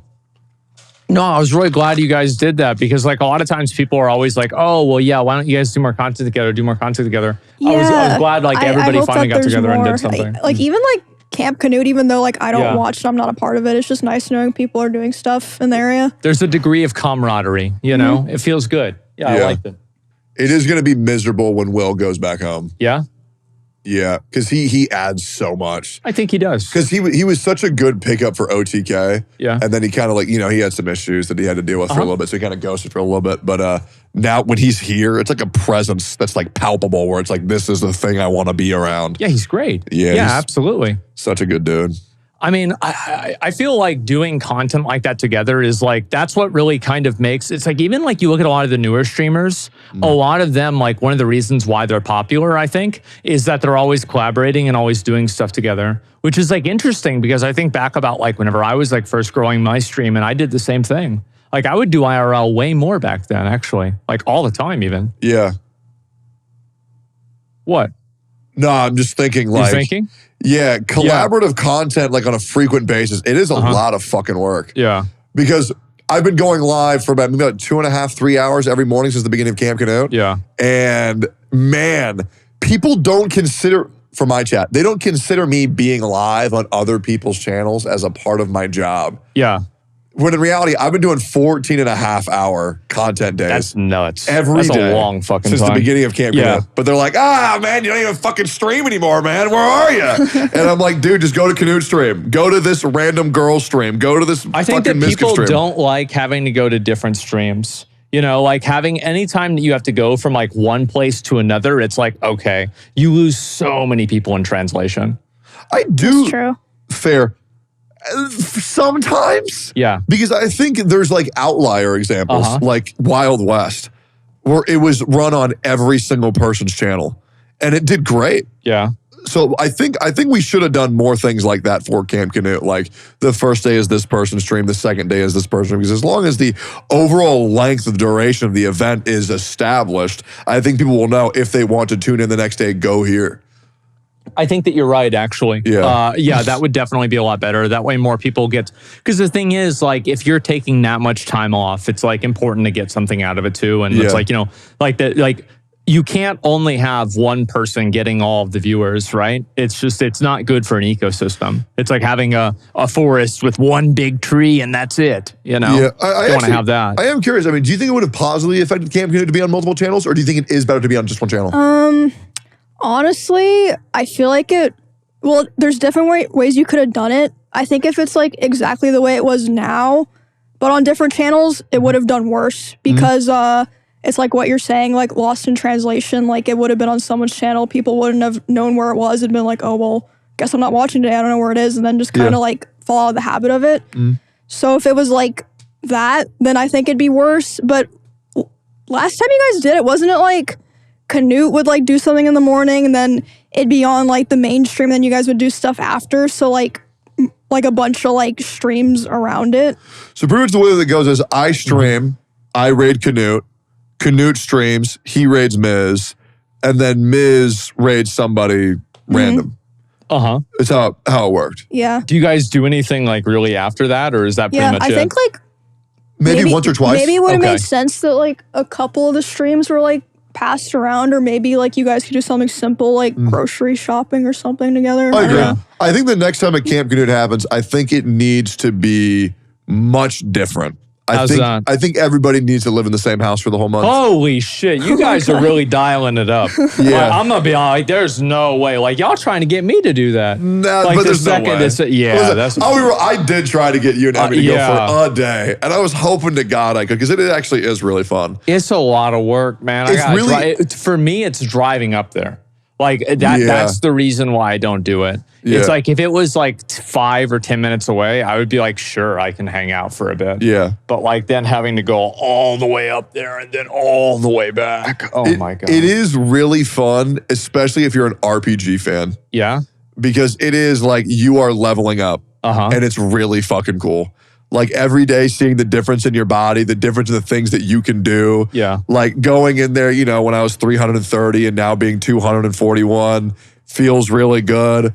No, I was really glad you guys did that because like a lot of times people are always like, oh, well, yeah, why don't you guys do more content together, Yeah, I was glad like everybody finally got together and did something. Like even like Camp Knut, even though like I don't watch it, I'm not a part of it. It's just nice knowing people are doing stuff in the area. There's a degree of camaraderie, you know? It feels good. Yeah, I liked it. It is going to be miserable when Will goes back home. Yeah? Yeah, because he adds so much. I think he does. Because he was such a good pickup for OTK. Yeah. And then he kind of like, he had some issues that he had to deal with for a little bit. So he kind of ghosted for a little bit. But now when he's here, it's like a presence that's like palpable where it's like, this is the thing I want to be around. Yeah, he's great. Yeah, Yeah, he's absolutely. Such a good dude. I mean, I feel like doing content like that together is like, that's what really kind of makes, it's like, even like you look at a lot of the newer streamers, a lot of them, like one of the reasons why they're popular, I think, is that they're always collaborating and always doing stuff together, which is like interesting because I think back about like whenever I was like first growing my stream and I did the same thing. Like I would do IRL way more back then, actually, like all the time even. Yeah. What? No, I'm just thinking like. You're thinking? Yeah, collaborative content like on a frequent basis, it is a lot of fucking work. Yeah. Because I've been going live for about 2.5, 3 hours every morning since the beginning of Camp Knut. Yeah. And man, people don't consider, for my chat, they don't consider me being live on other people's channels as a part of my job. Yeah. When in reality, I've been doing 14.5-hour content days. That's nuts. Every day. That's a long fucking since time. the beginning of Camp Knut. But they're like, man, you don't even fucking stream anymore, man. Where are you? And I'm like, dude, just go to Knut stream. Go to this random girl stream. Go to this I think fucking that people stream. don't like having to go to different streams. You know, like having any time that you have to go from like one place to another, it's like, okay, you lose so many people in translation. I do. That's true. Fair. Sometimes. Yeah. Because I think there's like outlier examples, like Wild West, where it was run on every single person's channel. And it did great. Yeah. So I think we should have done more things like that for Camp Knut. Like the first day is this person's stream, the second day is this person. Because as long as the overall length of the duration of the event is established, I think people will know if they want to tune in the next day, go here. I think that you're right, actually. Yeah. That would definitely be a lot better. That way more people get, because the thing is, like, if you're taking that much time off, it's like important to get something out of it too. And it's like, you know, like you can't only have one person getting all of the viewers, right? It's not good for an ecosystem. It's like having a forest with one big tree and that's it, you know? Yeah, I don't want to have that. I am curious. I mean, do you think it would have positively affected Camp Knut to be on multiple channels, or do you think it is better to be on just one channel? Honestly, I feel like well, there's different ways you could have done it. I think if it's like exactly the way it was now, but on different channels, it would have done worse because it's like what you're saying, like lost in translation. Like it would have been on someone's channel. People wouldn't have known where it was and been like, oh, well, guess I'm not watching today. I don't know where it is. And then just kind of like fall out of the habit of it. So if it was like that, then I think it'd be worse. But last time you guys did it, wasn't it like Knut would like do something in the morning and then it'd be on like the mainstream and then you guys would do stuff after, so like a bunch of like streams around it? So pretty much the way that it goes is I stream, I raid Knut streams, he raids Miz, and then Miz raids somebody random. It's how it worked. Yeah. Do you guys do anything like really after that, or is that pretty much it? I think like maybe once or twice. Maybe it would have made sense that like a couple of the streams were like passed around, or maybe like you guys could do something simple like grocery shopping or something together. I agree. I think the next time a Camp Knut happens, I think it needs to be much different. I think everybody needs to live in the same house for the whole month. Holy shit, you guys are really dialing it up. Yeah. Like, I'm gonna be like, there's no way. Like, y'all trying to get me to do that. No, like but there's no way. Listen, I did try to get you and Emmy to go for a day, and I was hoping to God I could, because it actually is really fun. It's a lot of work, man. For me, it's driving up there. Like that's the reason why I don't do it. Yeah. It's like if it was like 5 or 10 minutes away, I would be like, sure, I can hang out for a bit. Yeah. But like then having to go all the way up there and then all the way back. Oh my God. It is really fun, especially if you're an RPG fan. Yeah. Because it is like you are leveling up. And it's really fucking cool. Like every day seeing the difference in your body, the difference in the things that you can do. Yeah. Like going in there, you know, when I was 330 and now being 241 feels really good.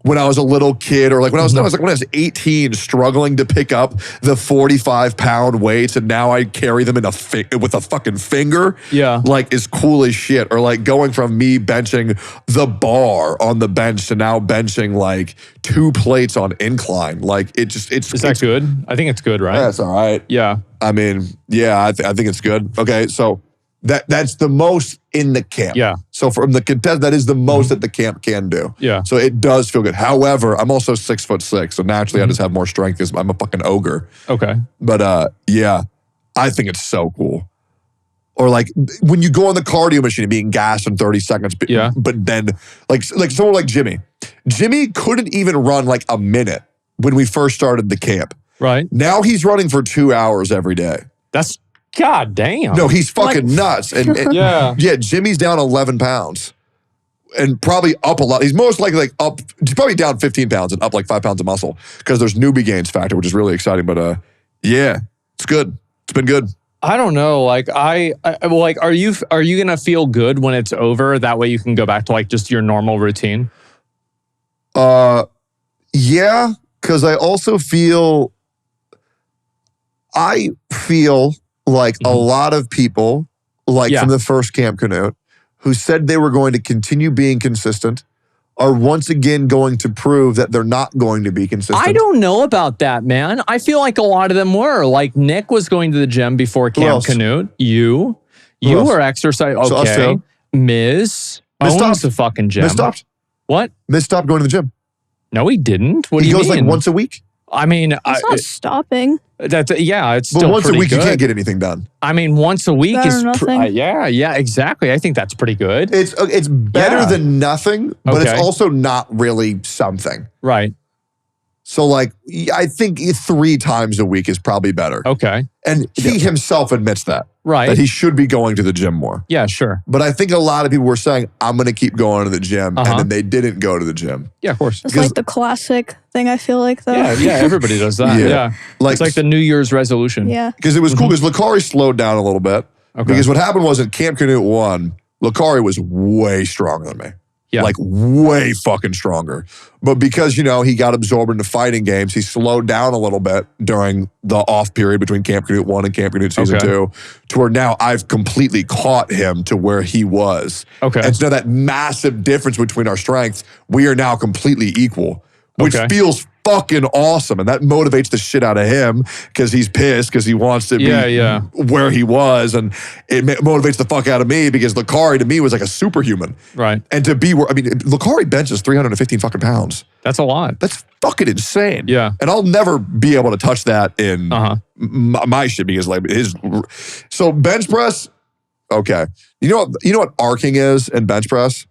When I was a little kid, or like when I was 18, struggling to pick up the 45-pound weights, and now I carry them with a fucking finger. Yeah, like is cool as shit. Or like going from me benching the bar on the bench to now benching like 2 plates on incline. Like it's that good? I think it's good, right? That's all right. Yeah, I mean, yeah, I think it's good. Okay, so. That's the most in the camp. Yeah. So from the contest, that is the most that the camp can do. Yeah. So it does feel good. However, I'm also 6'6", so naturally I just have more strength because I'm a fucking ogre. Okay. But yeah, I think it's so cool. Or like when you go on the cardio machine and being gassed in 30 seconds. But then like someone like Jimmy. Jimmy couldn't even run like a minute when we first started the camp. Right. Now he's running for 2 hours every day. That's God damn. No, he's fucking nuts. And yeah, Jimmy's down 11 pounds and probably up a lot. He's most likely up, he's probably down 15 pounds and up like 5 pounds of muscle because there's newbie gains factor, which is really exciting. But yeah, it's good. It's been good. I don't know. Like are you going to feel good when it's over? That way you can go back to like just your normal routine? Yeah, because I also feel like a lot of people, from the first Camp Knut, who said they were going to continue being consistent, are once again going to prove that they're not going to be consistent. I don't know about that, man. I feel like a lot of them were. Like Nick was going to the gym before Camp Knut. You were exercising. Okay. So Miz owns the fucking gym. Miz stopped. What? Miz stopped going to the gym. No, he didn't. What do you mean? He goes like once a week. I mean, it's not stopping. It's still once a week good. You can't get anything done. I mean, once a week better is yeah, exactly. I think that's pretty good. It's better than nothing, but it's also not really something. Right. So like, I think 3 times a week is probably better. Okay. And he himself admits that. Right. That he should be going to the gym more. Yeah, sure. But I think a lot of people were saying, I'm going to keep going to the gym. And then they didn't go to the gym. Yeah, of course. It's like the classic thing, I feel like, though. Yeah, everybody does that. Yeah. Like, it's like the New Year's resolution. Yeah. Because it was cool because Lucari slowed down a little bit. Okay. Because what happened was in Camp Knut 1, Lucari was way stronger than me. Yeah. Like way fucking stronger. But because, he got absorbed into fighting games, he slowed down a little bit during the off period between Camp Knut 1 and Camp Knut Season 2, to where now I've completely caught him to where he was. Okay. And so that massive difference between our strengths, we are now completely equal, which feels fucking awesome. And that motivates the shit out of him because he's pissed because he wants to be where he was. And it motivates the fuck out of me because Lucari to me was like a superhuman. Right. And to be where, Lucari benches 315 fucking pounds. That's a lot. That's fucking insane. Yeah. And I'll never be able to touch that in my shit because like so bench press, okay. You know what arcing is in bench press?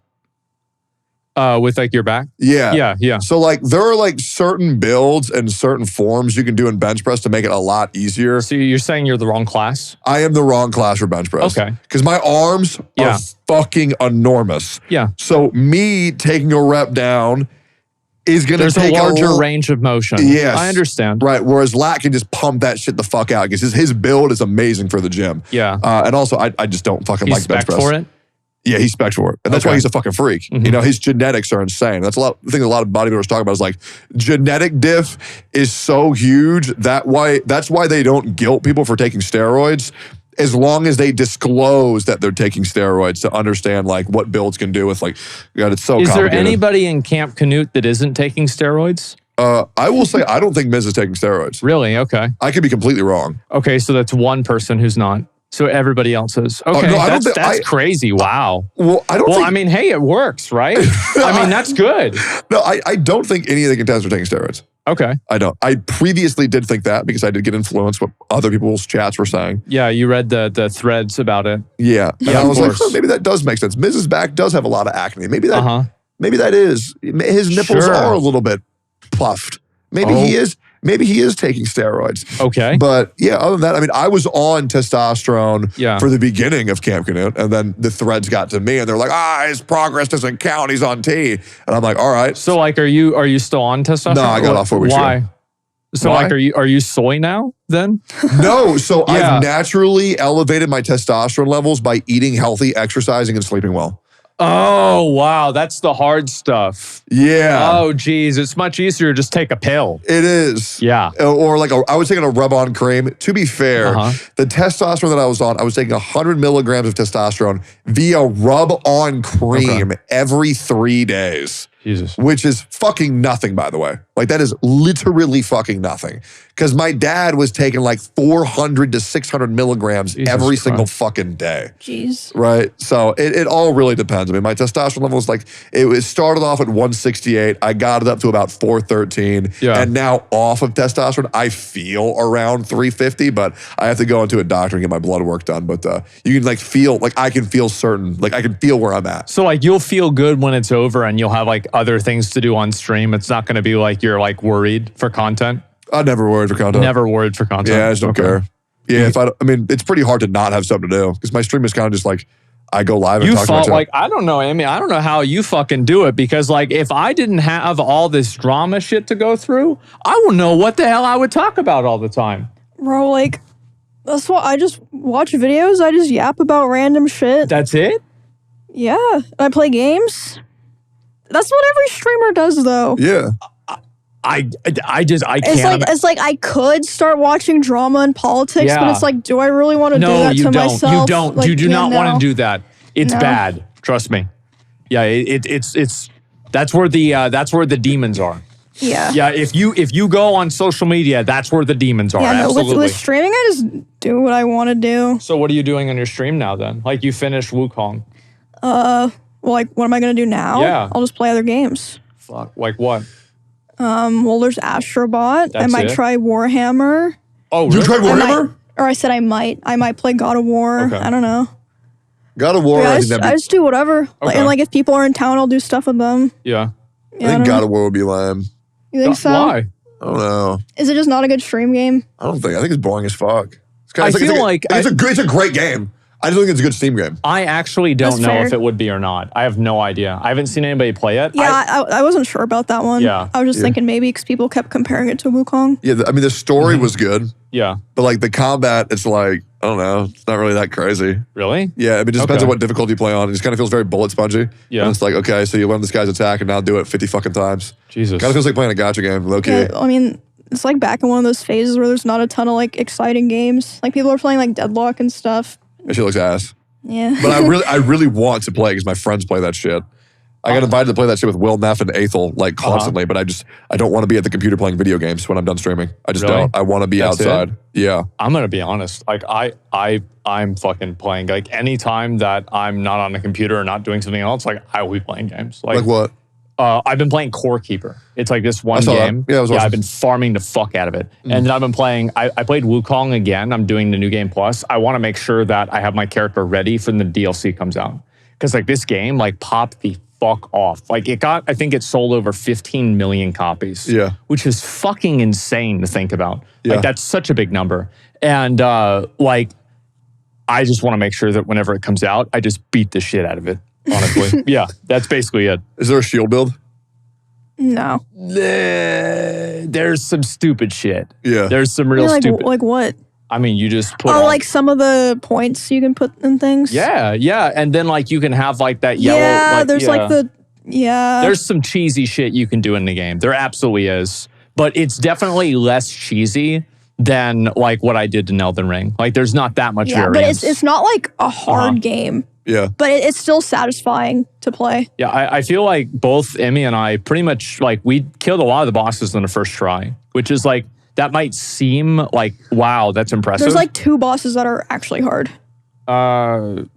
With like your back? Yeah. Yeah. So like there are like certain builds and certain forms you can do in bench press to make it a lot easier. So you're saying you're the wrong class? I am the wrong class for bench press. Okay. Because my arms are fucking enormous. Yeah. So me taking a rep down is going to take a larger range of motion. Yes. I understand. Right. Whereas Lat can just pump that shit the fuck out because his build is amazing for the gym. Yeah. And also I just don't fucking like bench press. For it? Yeah, he's spec'd for it. And that's why he's a fucking freak. His genetics are insane. That's the thing a lot of bodybuilders talk about is like genetic diff is so huge that's why they don't guilt people for taking steroids as long as they disclose that they're taking steroids to understand like what builds can do with like, God, it's so complicated. Is there anybody in Camp Knut that isn't taking steroids? I will say I don't think Miz is taking steroids. Really? Okay. I could be completely wrong. Okay, so that's one person who's not. So everybody else is. Okay, no, that's crazy. Wow. I don't think... I mean, hey, it works, right? I mean, that's good. No, I don't think any of the contestants are taking steroids. Okay. I don't. I previously did think that because I did get influenced what other people's chats were saying. Yeah, you read the threads about it. Yeah. And I was like, maybe that does make sense. Mrs. Back does have a lot of acne. Maybe that is. His nipples are a little bit puffed. Maybe he is. Maybe he is taking steroids. Okay. But yeah, other than that, I was on testosterone for the beginning of Camp Knut, and then the threads got to me, and they're like, his progress doesn't count. He's on T. And I'm like, all right. So like, are you still on testosterone? No, I got off 4 weeks ago. Why? So like, are you soy now then? No, so I've naturally elevated my testosterone levels by eating healthy, exercising, and sleeping well. Oh, wow. That's the hard stuff. Yeah. Oh, geez. It's much easier to just take a pill. It is. Yeah. Or like I was taking a rub-on cream. To be fair, the testosterone that I was on, I was taking 100 milligrams of testosterone via rub-on cream every 3 days. Jesus. Which is fucking nothing, by the way. Like, that is literally fucking nothing. Because my dad was taking like 400 to 600 milligrams every single fucking day. Jeez. Right? So it all really depends. My testosterone level was like, it started off at 168. I got it up to about 413. Yeah. And now off of testosterone, I feel around 350, but I have to go into a doctor and get my blood work done. But you can like feel, like I can feel certain, like I can feel where I'm at. So like you'll feel good when it's over and you'll have like other things to do on stream. It's not going to be like you're like worried for content. I never worried for content. Never worried for content. Yeah, I just don't care. Yeah, it's pretty hard to not have something to do because my stream is kind of just like I go live and talk to my chat. Like, I don't know, Amy. I don't know how you fucking do it because like if I didn't have all this drama shit to go through, I wouldn't know what the hell I would talk about all the time. Bro, like that's what I just watch videos. I just yap about random shit. That's it? Yeah. I play games. That's what every streamer does though. Yeah. I can't. It's like I could start watching drama and politics, but it's like, do I really want to do that to myself? You don't. Like, you do not want to do that. It's No. bad. Trust me. Yeah, it's that's where the demons are. Yeah. Yeah, if you go on social media, that's where the demons are. Yeah, no, Absolutely. with streaming, I just do what I want to do. So what are you doing on your stream now then? Like you finished Wukong. Well, like, what am I going to do now? Yeah. I'll just play other games. Fuck. Like what? Well, there's Astrobot. I That's might it? try Warhammer. Oh, You really? tried Warhammer? I said I might. I might play God of War. Okay. I don't know. God of War, Yeah, I I think that'd be... just do whatever. Okay. And like if people are in town, I'll do stuff with them. Yeah. Yeah, I think don't God know. of War would be lame. You think so? Why? I don't know. Is it just not a good stream game? I think it's boring as fuck. It's a great game. I just don't think it's a good Steam game. I actually don't know if it would be or not. I have no idea. I haven't seen anybody play it. Yeah, I wasn't sure about that one. Yeah. I was just thinking maybe because people kept comparing it to Wukong. Yeah, I mean, the story was good. Yeah. But like the combat, it's like, I don't know, it's not really that crazy. Really? Yeah, it just depends on what difficulty you play on. It just kind of feels very bullet spongy. Yeah. And it's like, okay, so you learn this guy's attack and now do it 50 fucking times. Jesus. Kind of feels like playing a gacha game, low key. Yeah, I mean, it's like back in one of those phases where there's not a ton of like exciting games. Like people are playing like Deadlock and stuff. That shit looks ass. Yeah. But I really want to play because my friends play that shit. I got invited to play that shit with Will Neff and Aethel like constantly, but I don't want to be at the computer playing video games when I'm done streaming. I just don't. I want to be outside. It? Yeah. I'm gonna be honest. Like I'm fucking playing. Like anytime that I'm not on a computer or not doing something else, like I will be playing games. Like what? I've been playing Core Keeper. It's like this one game. Yeah, awesome. I've been farming the fuck out of it. And then I've been playing, I played Wukong again. I'm doing the New Game Plus. I want to make sure that I have my character ready for when the DLC comes out. Because like this game like popped the fuck off. Like I think it sold over 15 million copies. Yeah. Which is fucking insane to think about. Yeah. Like that's such a big number. And like, I just want to make sure that whenever it comes out, I just beat the shit out of it. Honestly. Yeah, that's basically it. Is there a shield build? No. There's some stupid shit. Yeah. There's some real stupid. Like what? I mean, you just put like some of the points you can put in things? Yeah. And then like you can have like that yellow. Yeah, There's some cheesy shit you can do in the game. There absolutely is. But it's definitely less cheesy than like what I did in Elden Ring. Like there's not that much variance. But it's not like a hard game. Yeah. But it's still satisfying to play. Yeah, I feel like both Emmy and I pretty much like we killed a lot of the bosses on the first try, which is like, that might seem like, wow, that's impressive. There's like 2 bosses that are actually hard.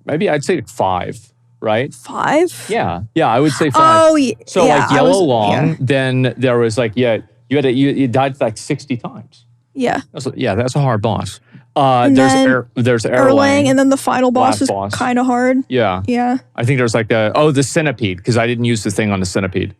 Maybe I'd say 5, right? 5? Yeah, I would say 5. Oh, yeah. So like Yellow Long, then there was like, you died like 60 times. Yeah. That's a hard boss. There's Erlang, and then the final boss is kind of hard. Yeah. Yeah. I think there's like the centipede, because I didn't use the thing on the centipede.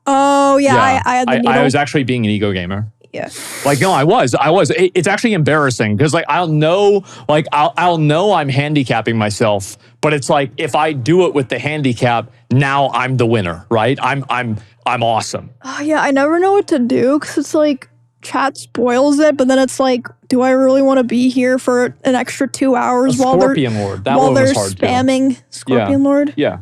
Oh, yeah. I had the needle. I was actually being an ego gamer. Yeah. Like, no, I was. It's actually embarrassing because like I'll know I'm handicapping myself, but it's like if I do it with the handicap, now I'm the winner, right? I'm awesome. Oh, yeah, I never know what to do because it's like chat spoils it, but then it's like, do I really want to be here for an extra 2 hours while they're spamming Scorpion Lord? Yeah.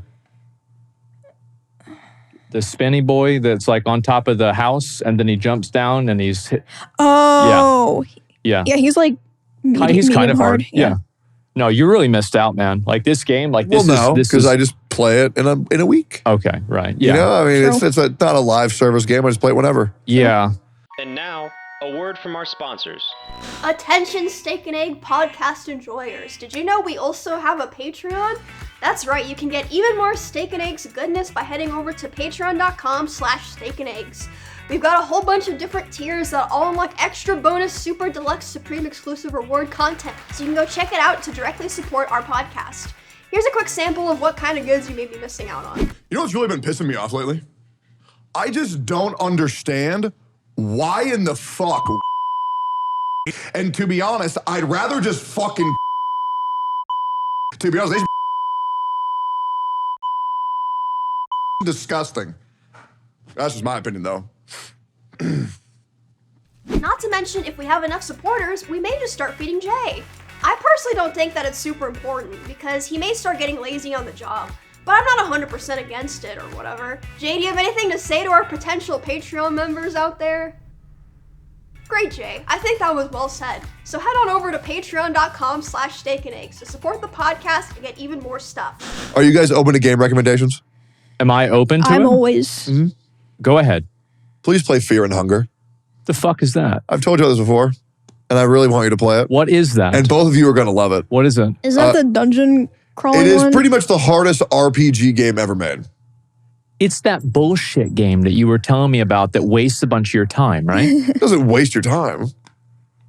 The spinny boy that's like on top of the house, and then he jumps down and he's hit. Oh. Yeah. Yeah, he's like he's kind of hard. Yeah. No, you really missed out, man. Like this game, like this because I just play it in a week. Okay, right. Yeah. You know, I mean, it's not a live service game. I just play it whenever. Yeah. And now, a word from our sponsors. Attention Steak and Egg podcast enjoyers. Did you know we also have a Patreon? That's right, you can get even more Steak and Eggs goodness by heading over to patreon.com/steakandeggs. We've got a whole bunch of different tiers that all unlock extra bonus, super deluxe, supreme exclusive reward content, so you can go check it out to directly support our podcast. Here's a quick sample of what kind of goods you may be missing out on. You know what's really been pissing me off lately? I just don't understand why in the fuck. And to be honest, I'd rather just fucking. To be honest, they disgusting. That's just my opinion, though. Not to mention, if we have enough supporters, we may just start feeding Jay. I personally don't think that it's super important because he may start getting lazy on the job, but I'm not 100% against it or whatever. Jay, do you have anything to say to our potential Patreon members out there? Great, Jay. I think that was well said. So head on over to patreon.com/steakandeggs to support the podcast and get even more stuff. Are you guys open to game recommendations? Am I open to it? I'm always. Mm-hmm. Go ahead. Please play Fear and Hunger. The fuck is that? I've told you this before, and I really want you to play it. What is that? And both of you are going to love it. What is it? Is that the dungeon crawling It is one? pretty much the hardest RPG game ever made. It's that bullshit game that you were telling me about that wastes a bunch of your time, right? It doesn't waste your time.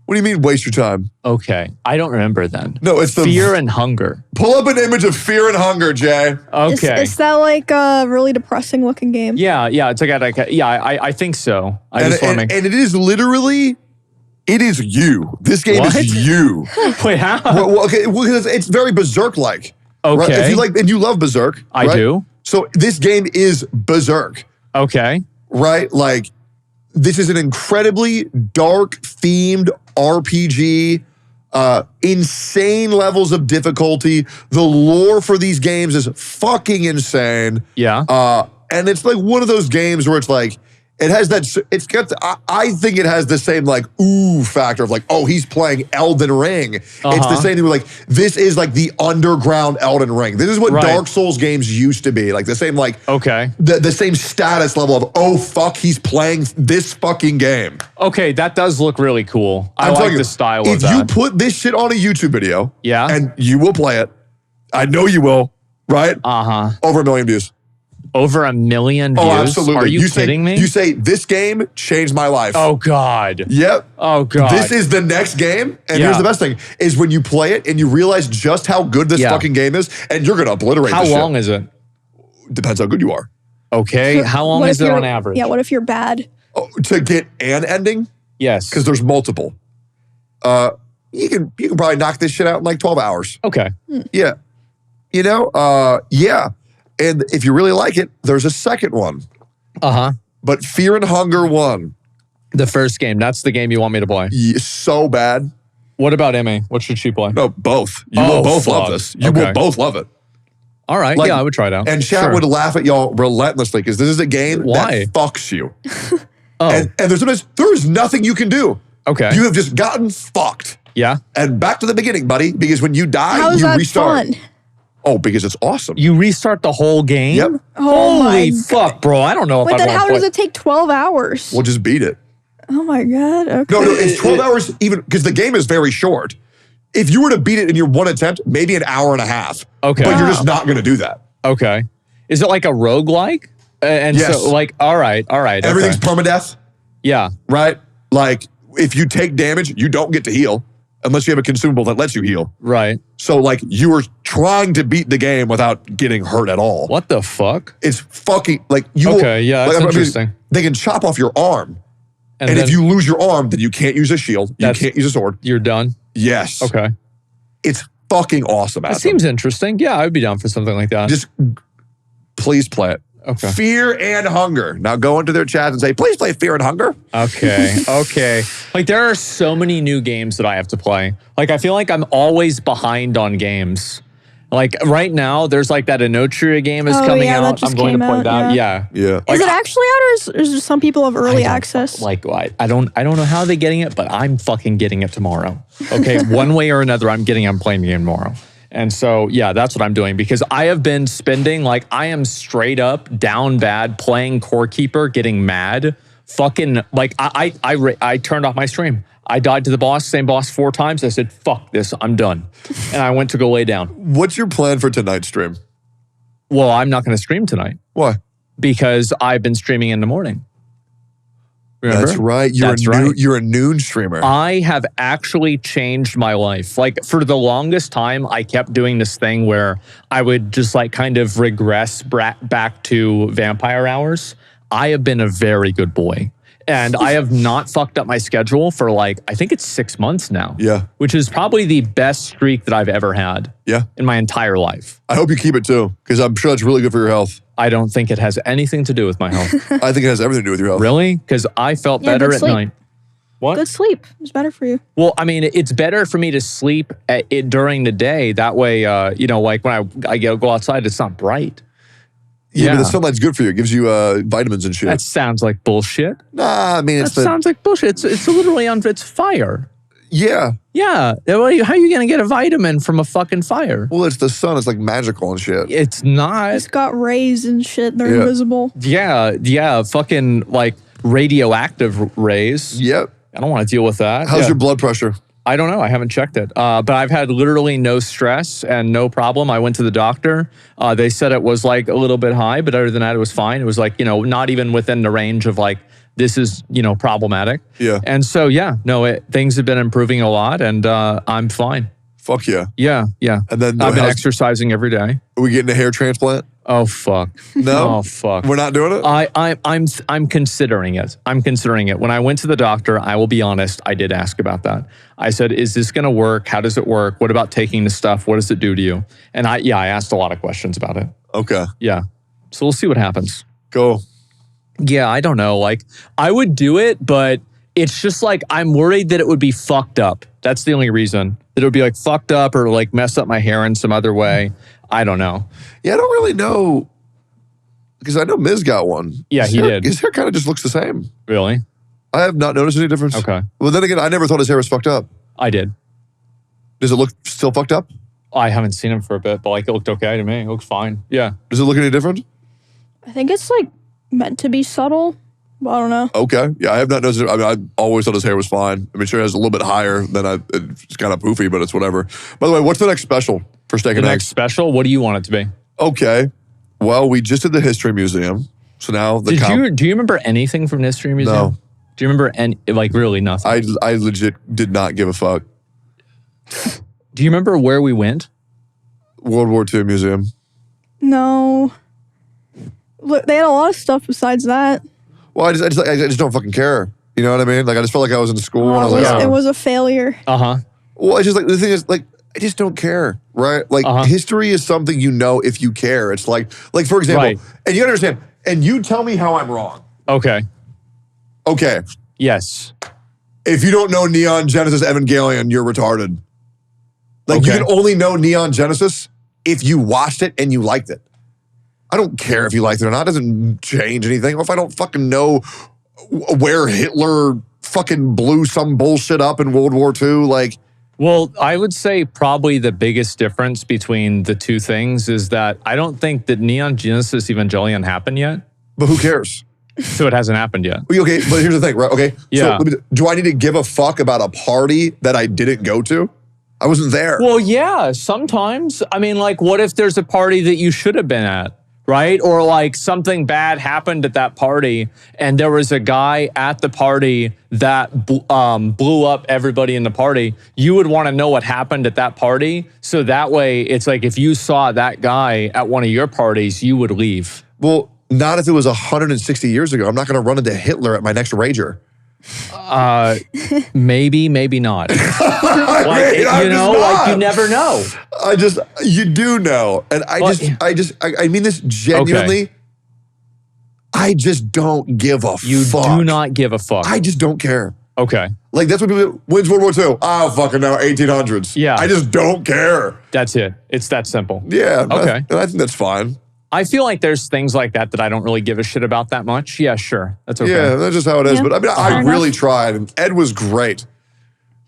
What do you mean waste your time? Okay. I don't remember then. No, it's the Fear and Hunger. Pull up an image of Fear and Hunger, Jay. Okay. Is that like a really depressing looking game? Yeah. It's I think so. And it is literally, it is you. This game What? is you. Wait, how? Because it's very Berserk-like. Okay. Right? If you like, and you love Berserk. I right? do. So this game is Berserk. Okay. Right? Like, this is an incredibly dark-themed RPG, insane levels of difficulty. The lore for these games is fucking insane. Yeah. And it's like one of those games where it's like, it has that, I think it has the same like, ooh factor of like, oh, he's playing Elden Ring. It's the same thing where like, this is like the underground Elden Ring. This is what Dark Souls games used to be. Like the same like, the same status level of, oh fuck, he's playing this fucking game. Okay, that does look really cool. I like the style of that. If you put this shit on a YouTube video, yeah, and you will play it, I know you will, right? Over 1 million views. Over 1 million views? Oh, absolutely. Are you kidding me? You say, this game changed my life. Oh, God. Yep. Oh, God. This is the next game. And here's the best thing, is when you play it and you realize just how good this fucking game is, and you're going to obliterate this shit. How long is it? Depends how good you are. Okay. How long is it on average? Yeah, what if you're bad? Oh, to get an ending? Yes. Because there's multiple. You can probably knock this shit out in like 12 hours. Okay. Yeah. You know? Yeah. And if you really like it, there's a second one. But Fear and Hunger 1. The first game. That's the game you want me to play. Yeah, so bad. What about Emmy? What should she play? No, both. You will both love this. You will both love it. All right. Like, yeah, I would try it out. And chat would laugh at y'all relentlessly because this is a game that fucks you. And there's nothing you can do. Okay. You have just gotten fucked. Yeah. And back to the beginning, buddy, because when you die, you restart. Fun? Oh, because it's awesome. You restart the whole game? Yep. Oh Holy fuck, bro. I don't know if I want to play. But then how does it take 12 hours? We'll just beat it. Oh my God. Okay. No, it's 12 hours even, because the game is very short. If you were to beat it in your one attempt, maybe an hour and a half. Okay. But you're just not going to do that. Okay. Is it like a roguelike? And yes. So like, all right. Everything's permadeath. Yeah. Right? Like, if you take damage, you don't get to heal. Unless you have a consumable that lets you heal. Right. So, like, you were trying to beat the game without getting hurt at all. What the fuck? It's fucking, like, you Okay, yeah, that's interesting. They can chop off your arm. And if you lose your arm, then you can't use a shield. You can't use a sword. You're done? Yes. Okay. It's fucking awesome. That seems interesting. Yeah, I'd be down for something like that. Just please play it. Okay. Fear and Hunger. Now go into their chat and say, please play Fear and Hunger. Okay. Like, there are so many new games that I have to play. Like, I feel like I'm always behind on games. Like, right now, there's like that Inotria game is coming out. I'm going to play that. Yeah. Like, is it actually out, or is there some people have early access? Like, I don't know how they're getting it, but I'm fucking getting it tomorrow. Okay, one way or another, I'm playing the game tomorrow. And so, yeah, that's what I'm doing, because I have been spending, like, I am straight up down bad playing Core Keeper, getting mad. Fucking, like, I turned off my stream. I died to the same boss 4 times. I said, fuck this, I'm done. And I went to go lay down. What's your plan for tonight's stream? Well, I'm not going to stream tonight. Why? Because I've been streaming in the morning. Remember? That's right. You're a noon streamer. I have actually changed my life. Like, for the longest time, I kept doing this thing where I would just like kind of regress back to vampire hours. I have been a very good boy. And I have not fucked up my schedule for like, I think it's 6 months now. Yeah. Which is probably the best streak that I've ever had. Yeah. In my entire life. I hope you keep it too, because I'm sure it's really good for your health. I don't think it has anything to do with my health. I think it has everything to do with your health. Really? Because I felt better at night. What? Good sleep. It's better for you. Well, I mean, it's better for me to sleep during the day. That way, you know, like when I go outside, it's not bright. Yeah, but the sunlight's good for you. It gives you vitamins and shit. That sounds like bullshit. Nah, I mean, that sounds like bullshit. It's literally it's fire. Yeah. Yeah. How are you going to get a vitamin from a fucking fire? Well, it's the sun. It's like magical and shit. It's not. It's got rays and shit. They're invisible. Yeah. Fucking like radioactive rays. Yep. I don't want to deal with that. How's your blood pressure? I don't know. I haven't checked it. But I've had literally no stress and no problem. I went to the doctor. They said it was like a little bit high, but other than that, it was fine. It was like, you know, not even within the range of like this is, problematic. Yeah. And so, things have been improving a lot, and I'm fine. Fuck yeah. Yeah. And then I've been exercising every day. Are we getting a hair transplant? Oh fuck. No? Oh fuck. We're not doing it? I'm considering it. I'm considering it. When I went to the doctor, I will be honest, I did ask about that. I said, is this gonna work? How does it work? What about taking the stuff? What does it do to you? And I asked a lot of questions about it. Okay. Yeah. So we'll see what happens. Cool. Yeah, I don't know. Like, I would do it, but it's just like, I'm worried that it would be fucked up. That's the only reason. That it would be like fucked up or like mess up my hair in some other way. I don't know. Yeah, I don't really know. Because I know Miz got one. Yeah, he did. His hair kind of just looks the same. Really? I have not noticed any difference. Okay. Well, then again, I never thought his hair was fucked up. I did. Does it look still fucked up? I haven't seen him for a bit, but like it looked okay to me. It looks fine. Yeah. Does it look any different? I think it's like meant to be subtle. But I don't know. Okay. Yeah, I have not noticed it. I mean, I always thought his hair was fine. I mean, sure, it has a little bit higher than it's kind of poofy, but it's whatever. By the way, what's the next special for Steak The and next Eggs? special? What do you want it to be? Okay. Well, we just did the History Museum. So now the do you remember anything from the History Museum? No. Do you remember any, like really nothing? I legit did not give a fuck. Do you remember where we went? World War II Museum. No. Look, they had a lot of stuff besides that. Well, I just don't fucking care. You know what I mean? Like, I just felt like I was in school and I was like, it was a failure. Uh-huh. Well, it's just like, the thing is, like, I just don't care, right? Like, history is something you know if you care. It's like for example, Right. and you understand, and you tell me how I'm wrong. Okay. Okay. Yes. If you don't know Neon Genesis Evangelion, you're retarded. Like, you Okay. can only know Neon Genesis if you watched it and you liked it. I don't care if you liked it or not. It doesn't change anything. If I don't fucking know where Hitler fucking blew some bullshit up in World War II, like... Well, I would say probably the biggest difference between the two things is that I don't think that Neon Genesis Evangelion happened yet. But who cares? So it hasn't happened yet. Okay, but here's the thing, right? Okay, Yeah. So do I need to give a fuck about a party that I didn't go to? I wasn't there. Well, yeah, sometimes. I mean, like, what if there's a party that you should have been at, right? Or like something bad happened at that party and there was a guy at the party that blew up everybody in the party. You would want to know what happened at that party. So that way, it's like if you saw that guy at one of your parties, you would leave. Well, not if it was 160 years ago. I'm not going to run into Hitler at my next Rager. Maybe, maybe not. Like, I'm like you never know. You do know. And I mean this genuinely. Okay. I just don't give a You fuck. do not give a fuck. I just don't care. Okay. Like, that's what people, when's World War II? Oh, fucking no, 1800s. Yeah. I just don't care. That's it. It's that simple. Yeah. Okay. I think that's fine. I feel like there's things like that I don't really give a shit about that much. Yeah, sure. That's okay. Yeah, that's just how it is. Yeah. But I mean, I Fair really enough. tried. And Ed was great.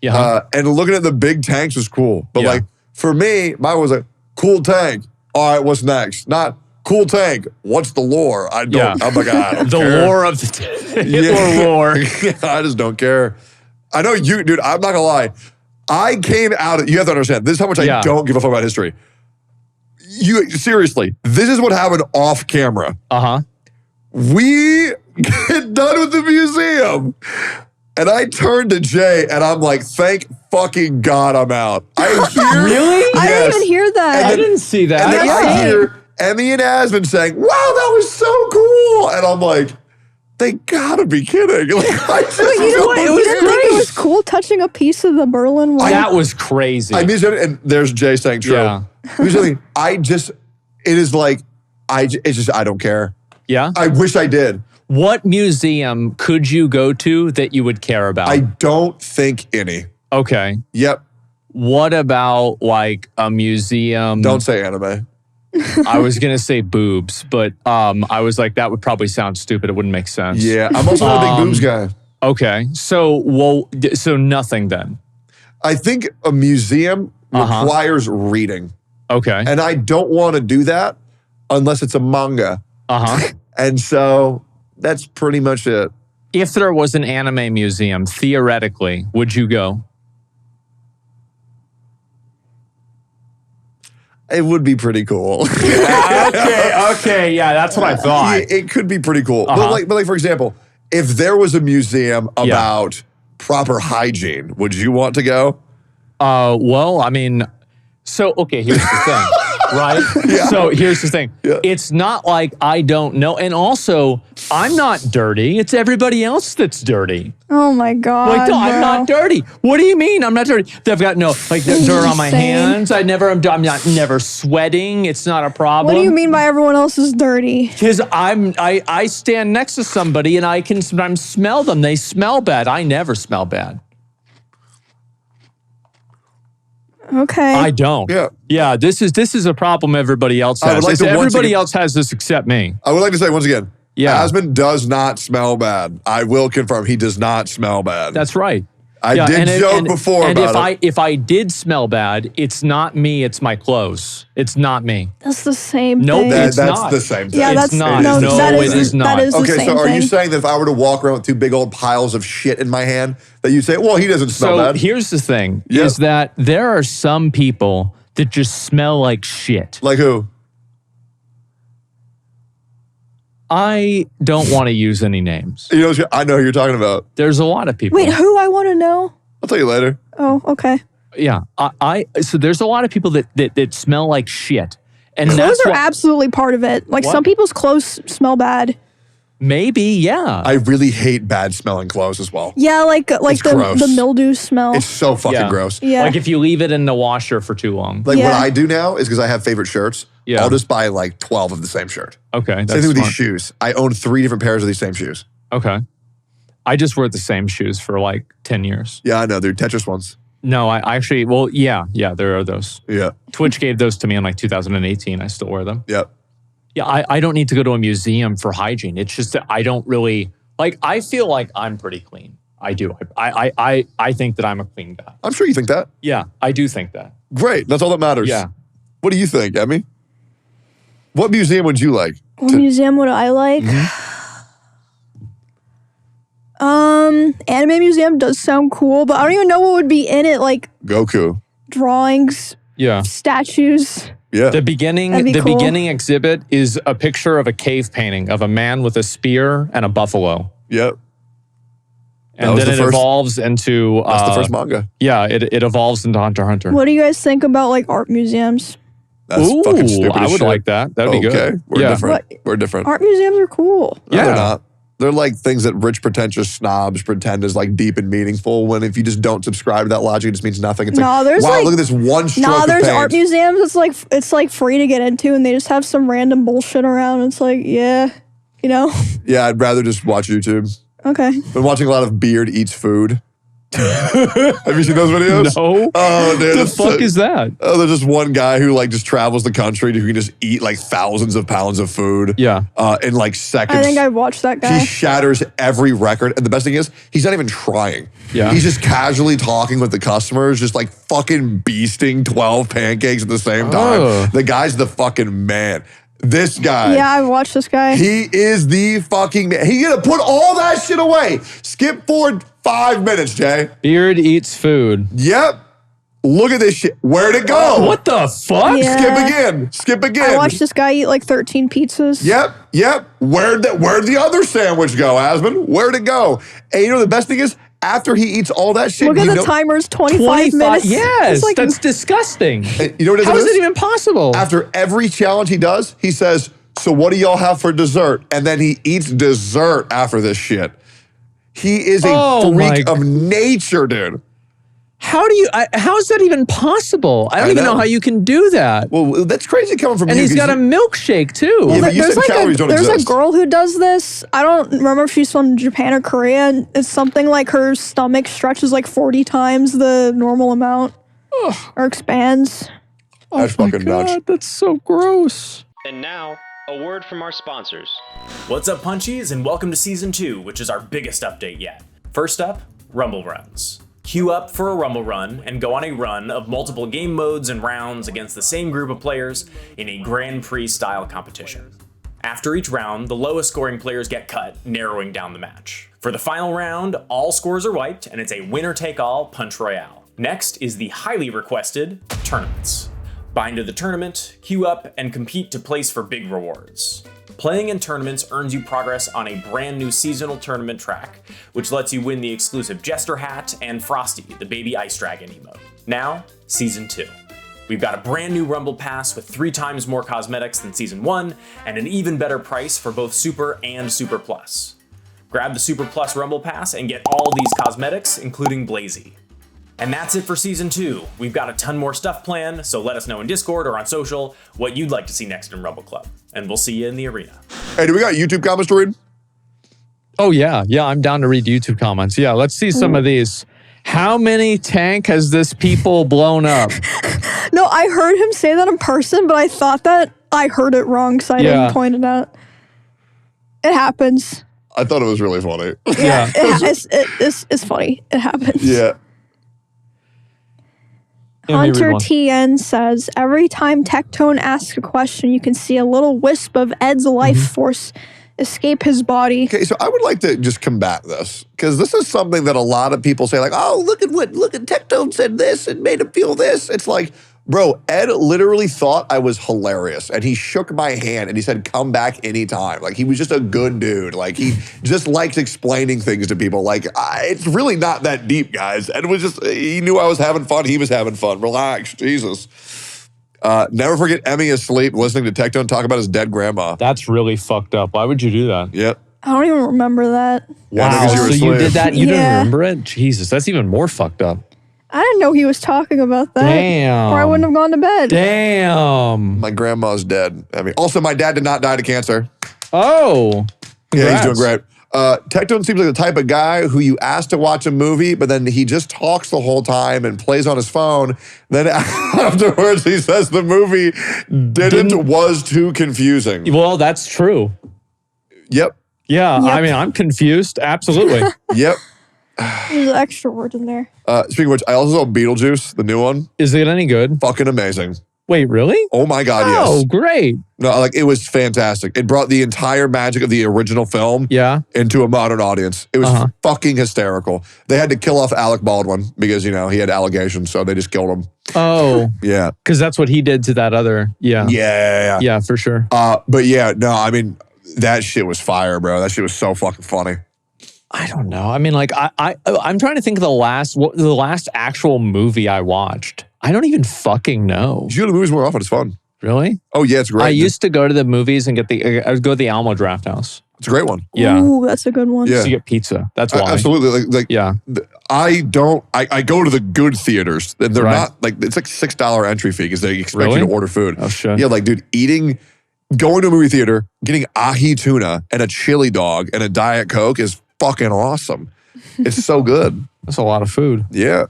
Yeah. And looking at the big tanks was cool. But Yeah. like, for me, mine was like, cool tank. All right, what's next? Not cool tank. What's the lore? I don't, Yeah. I'm like, I don't the care. lore of the Hitler lore. I just don't care. I know you, dude, I'm not gonna lie. I came out, you have to understand, this is how much I Yeah. don't give a fuck about history. Seriously, this is what happened off camera. Uh-huh. We get done with the museum. And I turned to Jay and I'm like, thank fucking God I'm out. I hear, Really? I didn't even hear that. I didn't see that. and then Yeah. I hear Emmy and Asmon saying, wow, that was so cool. And I'm like, they gotta be kidding. Like, I just You know what? It You was didn't think great. it was cool touching a piece of the Berlin Wall? That was crazy. I mean, and there's Jay saying true. Yeah. Here's the thing, it is like, it's just, I don't care. yeah. I wish I did. What museum could you go to that you would care about? I don't think any. Okay. Yep. What about like a museum? Don't say anime. I was gonna say boobs, but I was like, that would probably sound stupid. It wouldn't make sense. Yeah, I'm also not a big boobs guy. Okay. So so nothing then. I think a museum Uh-huh. requires reading. Okay. And I don't want to do that unless it's a manga. Uh-huh. And so that's pretty much it. If there was an anime museum, theoretically, would you go? It would be pretty cool. Okay, yeah, that's what I thought. Yeah, it could be pretty cool. Uh-huh. But like for example, if there was a museum about proper hygiene, would you want to go? Well, I mean, so, okay, here's the thing, right? Yeah. So here's the thing. Yeah. It's not like I don't know. And also, I'm not dirty. It's everybody else that's dirty. Oh my God. Like, no, I'm bro. not dirty. What do you mean? I'm not dirty. I've got no, like, dirt on my Insane. hands. I'm not never sweating. It's not a problem. What do you mean by everyone else is dirty? Because I stand next to somebody and I can sometimes smell them. They smell bad. I never smell bad. Okay. I don't. Yeah. Yeah, this is a problem everybody else I would has. like to once Everybody again- else has this except me. I would like to say once again, Yeah. Asmon does not smell bad. I will confirm he does not smell bad. That's right. I did joke before and about if I did smell bad, it's not me, it's my clothes. It's not me. That's the same Nope, thing. it's That's not. the same thing. Yeah, It's that's not. no, No, that it is, is not. That is the Okay, same so are thing. you saying that if I were to walk around with two big old piles of shit in my hand, that you'd say, well, he doesn't smell So bad? here's the thing, Yeah. is that there are some people that just smell like shit. Like who? I don't want to use any names. You know, I know who you're talking about. There's a lot of people. Wait, who? I want to know. I'll tell you later. Oh, okay. Yeah, so there's a lot of people that smell like shit. And Clothes that's are why- absolutely part of it. Like What? some people's clothes smell bad. Maybe, yeah. I really hate bad smelling clothes as well. Yeah, like It's gross. the mildew smell. It's so fucking Yeah. gross. Yeah. Like if you leave it in the washer for too long. Like what Yeah. I do now is because I have favorite shirts, Yeah. I'll just buy like 12 of the same shirt. Okay, Same that's thing with these smart. shoes. I own 3 different pairs of these same shoes. Okay. I just wear the same shoes for like 10 years. Yeah, I know. They're Tetris ones. No, I actually, well, yeah, there are those. Yeah. Twitch gave those to me in like 2018. I still wear them. Yeah. Yeah, I don't need to go to a museum for hygiene. It's just that I don't really, like, I feel like I'm pretty clean. I do. I think that I'm a clean guy. I'm sure you think that. Yeah, I do think that. Great. That's all that matters. Yeah. What do you think, Emmy? What museum would you like? What museum would I like? Anime museum does sound cool, but I don't even know what would be in it. Like Goku. drawings, Yeah. statues. Yeah. The beginning That'd be cool. beginning exhibit is a picture of a cave painting of a man with a spear and a buffalo. Yep. And was then the it first- evolves into That's the first manga. yeah, it evolves into Hunter x Hunter. What do you guys think about like art museums? That's Ooh, fucking stupid I as would shit. like that. That'd be good. Okay. We're Yeah. different. What? We're different. Art museums are cool. No, Yeah. they're not. They're like things that rich, pretentious snobs pretend is like deep and meaningful. When if you just don't subscribe to that logic, it just means nothing. It's No, like, there's wow, like- look at this one stroke Nah, of there's paint. art museums. It's like free to get into, and they just have some random bullshit around. It's like, yeah, you know. Yeah, I'd rather just watch YouTube. Okay. Been watching a lot of Beard Eats Food. Have you seen those videos? No. Oh, dude. The it's fuck so- is that? Oh, there's just one guy who like just travels the country who can just eat like thousands of pounds of food. Yeah. In like seconds. I think I watched that guy. He shatters every record. And the best thing is, he's not even trying. Yeah. He's just casually talking with the customers, just like fucking beasting 12 pancakes at the same time. Oh. The guy's the fucking man. This guy. Yeah, I watched this guy. He is the fucking man. He gonna put all that shit away. Skip forward 5 minutes, Jay. Beard eats food. Yep. Look at this shit. Where'd it go? What the fuck? Yeah. Skip again. Skip again. I watched this guy eat like 13 pizzas. Yep. Where'd the other sandwich go, Asmon? Where'd it go? And you know the best thing is, after he eats all that shit, Look at you the know, timer's 25 25 minutes. Yes, It's like, that's disgusting. you know what it How is is? it even possible? After every challenge he does, he says, "So what do y'all have for dessert?" And then he eats dessert after this shit. He is a Oh freak my- of nature, dude. How is that even possible? I don't I even know know. how you can do that. Well, that's crazy coming from And you. he's got a 'cause milkshake too. Yeah, but you there's said calories don't there's a exist. girl who does this. I don't remember if she's from Japan or Korea. And it's something like her stomach stretches like 40 times the normal amount or expands. That's Oh my fucking nuts. God, that's so gross. And now, a word from our sponsors. What's up, Punchies, and welcome to Season 2, which is our biggest update yet. First up, Rumble Runs. Queue up for a Rumble Run and go on a run of multiple game modes and rounds against the same group of players in a Grand Prix-style competition. After each round, the lowest scoring players get cut, narrowing down the match. For the final round, all scores are wiped, and it's a winner-take-all punch royale. Next is the highly requested tournaments. Bind to the tournament, queue up, and compete to place for big rewards. Playing in tournaments earns you progress on a brand new seasonal tournament track, which lets you win the exclusive Jester hat and Frosty, the baby ice dragon emote. Now, Season 2. We've got a brand new Rumble Pass with 3 times more cosmetics than Season 1, and an even better price for both Super and Super Plus. Grab the Super Plus Rumble Pass and get all these cosmetics, including Blazy. And that's it for Season 2. We've got a ton more stuff planned, so let us know in Discord or on social what you'd like to see next in Rumble Club. And we'll see you in the arena. Hey, do we got YouTube comments to read? Oh, yeah. Yeah, I'm down to read YouTube comments. Yeah, let's see some of these. How many tank has this people blown up? No, I heard him say that in person, but I thought that I heard it wrong, so I didn't point it out. It happens. I thought it was really funny. Yeah, it's funny. It happens. Yeah. Hunter TN says, every time Tectone asks a question, you can see a little wisp of Ed's life force escape his body. Okay, so I would like to just combat this, because this is something that a lot of people say, like, oh, look at Tectone said this and made him feel this. It's like, bro, Ed literally thought I was hilarious, and he shook my hand and he said, come back anytime. Like, he was just a good dude. Like, he just likes explaining things to people. Like, it's really not that deep, guys. Ed was just, he knew I was having fun. He was having fun. Relax, Jesus. Never forget Emmy asleep listening to Tectone talk about his dead grandma. That's really fucked up. Why would you do that? Yep. I don't even remember that. Wow, so you did that? You didn't Yeah. remember it? Jesus, that's even more fucked up. I didn't know he was talking about that. Damn. Or I wouldn't have gone to bed. Damn. My grandma's dead. I mean, also, my dad did not die to cancer. Oh. Yeah, he's doing Congrats. great. Tectone seems like the type of guy who you ask to watch a movie, but then he just talks the whole time and plays on his phone. Then afterwards, he says the movie was too confusing. Well, that's true. Yep. Yeah, Yep. I mean, I'm confused. Absolutely. Yep. There's an extra word in there. Speaking of which, I also saw Beetlejuice, the new one. Is it any good? Fucking amazing. Wait, really? Oh my God, Oh, yes. great. No, like it was fantastic. It brought the entire magic of the original film Yeah. into a modern audience. It was fucking hysterical. They had to kill off Alec Baldwin because, you know, he had allegations, so they just killed him. Oh, Yeah. because that's what he did to that other. Yeah. Yeah. Yeah, for sure. But yeah, no, I mean, that shit was fire, bro. That shit was so fucking funny. I don't know. I mean, like, I'm trying to think of the last actual movie I watched. I don't even fucking know. You go to movies more often. It's fun. Really? Oh, yeah, it's great. I used to go to the movies and I would go to the Alamo Draft House. It's a great one. Yeah. Ooh, that's a good one. Yeah. To get pizza. That's why. Absolutely. Like Yeah. I go to the good theaters. And they're Right. not, like, it's like $6 entry fee because they expect Really? you to order food. Oh, shit. Yeah, like, dude, going to a movie theater, getting ahi tuna and a chili dog and a Diet Coke is fucking awesome. It's so good. That's a lot of food. Yeah.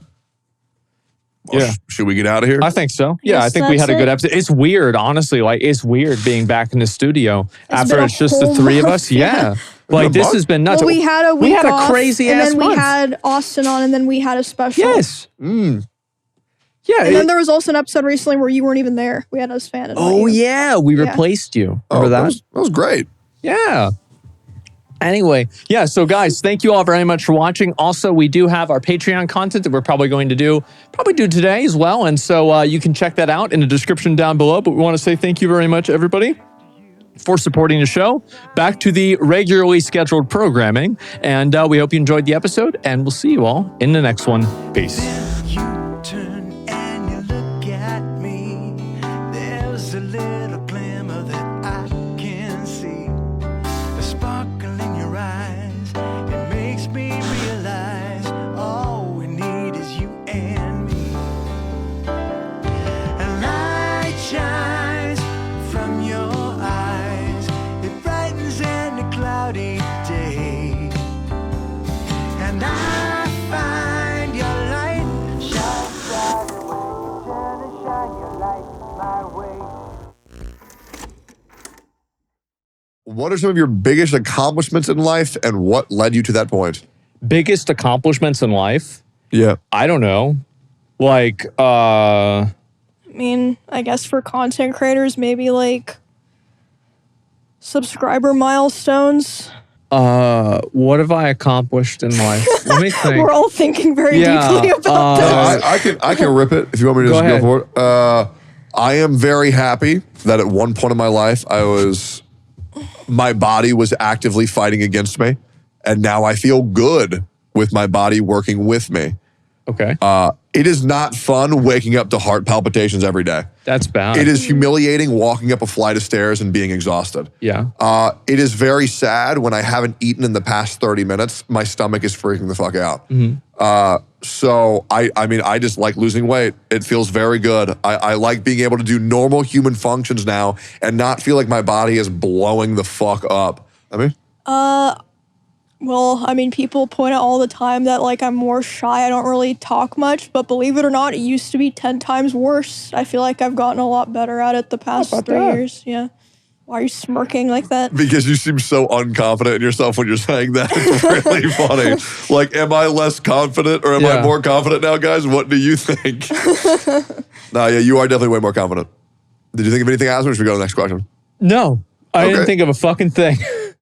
Well, Yeah. should we get out of here? I think so. Yeah, Yes, I think we had a that's good it. episode. It's weird, honestly. Like, it's weird being back in the studio after been a it's just the whole three of month. us. Yeah. been Like, a this month. has been nuts. Well, we had a week We had a off, crazy and ass then month. we had Austin on, and then we had a special. Yes. Mm. Yeah. And then there was also an episode recently where you weren't even there. We had us fan. and Oh, you. yeah. We Yeah. replaced you. Oh, Remember that? that was great. Yeah. Anyway, yeah, so guys, thank you all very much for watching. Also, we do have our Patreon content that we're probably going to do today as well. And so you can check that out in the description down below. But we want to say thank you very much, everybody, for supporting the show. Back to the regularly scheduled programming. And we hope you enjoyed the episode. And we'll see you all in the next one. Peace. You turn and you look at me. There's a little glimmer that I can see. A sparkle in your eyes. It makes me realize all we need is you and me. A light shines from your eyes. It brightens any cloudy day. And I find your light shine brighter when you turn and shine your light my way. What are some of your biggest accomplishments in life and what led you to that point? Biggest accomplishments in life? Yeah. I don't know. Like, I mean, I guess for content creators, maybe like subscriber milestones. what have I accomplished in life? Let me think. We're all thinking very Yeah, deeply about this. I can rip it if you want me to Go just ahead. go for it. I am very happy that at one point in my life I was my body was actively fighting against me. And now I feel good with my body working with me. Okay. It is not fun waking up to heart palpitations every day. That's bad. It is humiliating walking up a flight of stairs and being exhausted. Yeah. It is very sad when I haven't eaten in the past 30 minutes. My stomach is freaking the fuck out. So I mean, I just like losing weight. It feels very good. I like being able to do normal human functions now and not feel like my body is blowing the fuck up. I mean? Well, I mean, people point out all the time that, like, I'm more shy. I don't really talk much, but believe it or not, it used to be 10 times worse. I feel like I've gotten a lot better at it the past 3 years. Yeah. Why are you smirking like that? Because you seem so unconfident in yourself when you're saying that. It's really funny. Like, am I less confident or am I more confident now, guys? What do you think? No, yeah, you are definitely way more confident. Did you think of anything, Asmon, or should we go to the next question? No, I didn't think of a fucking thing.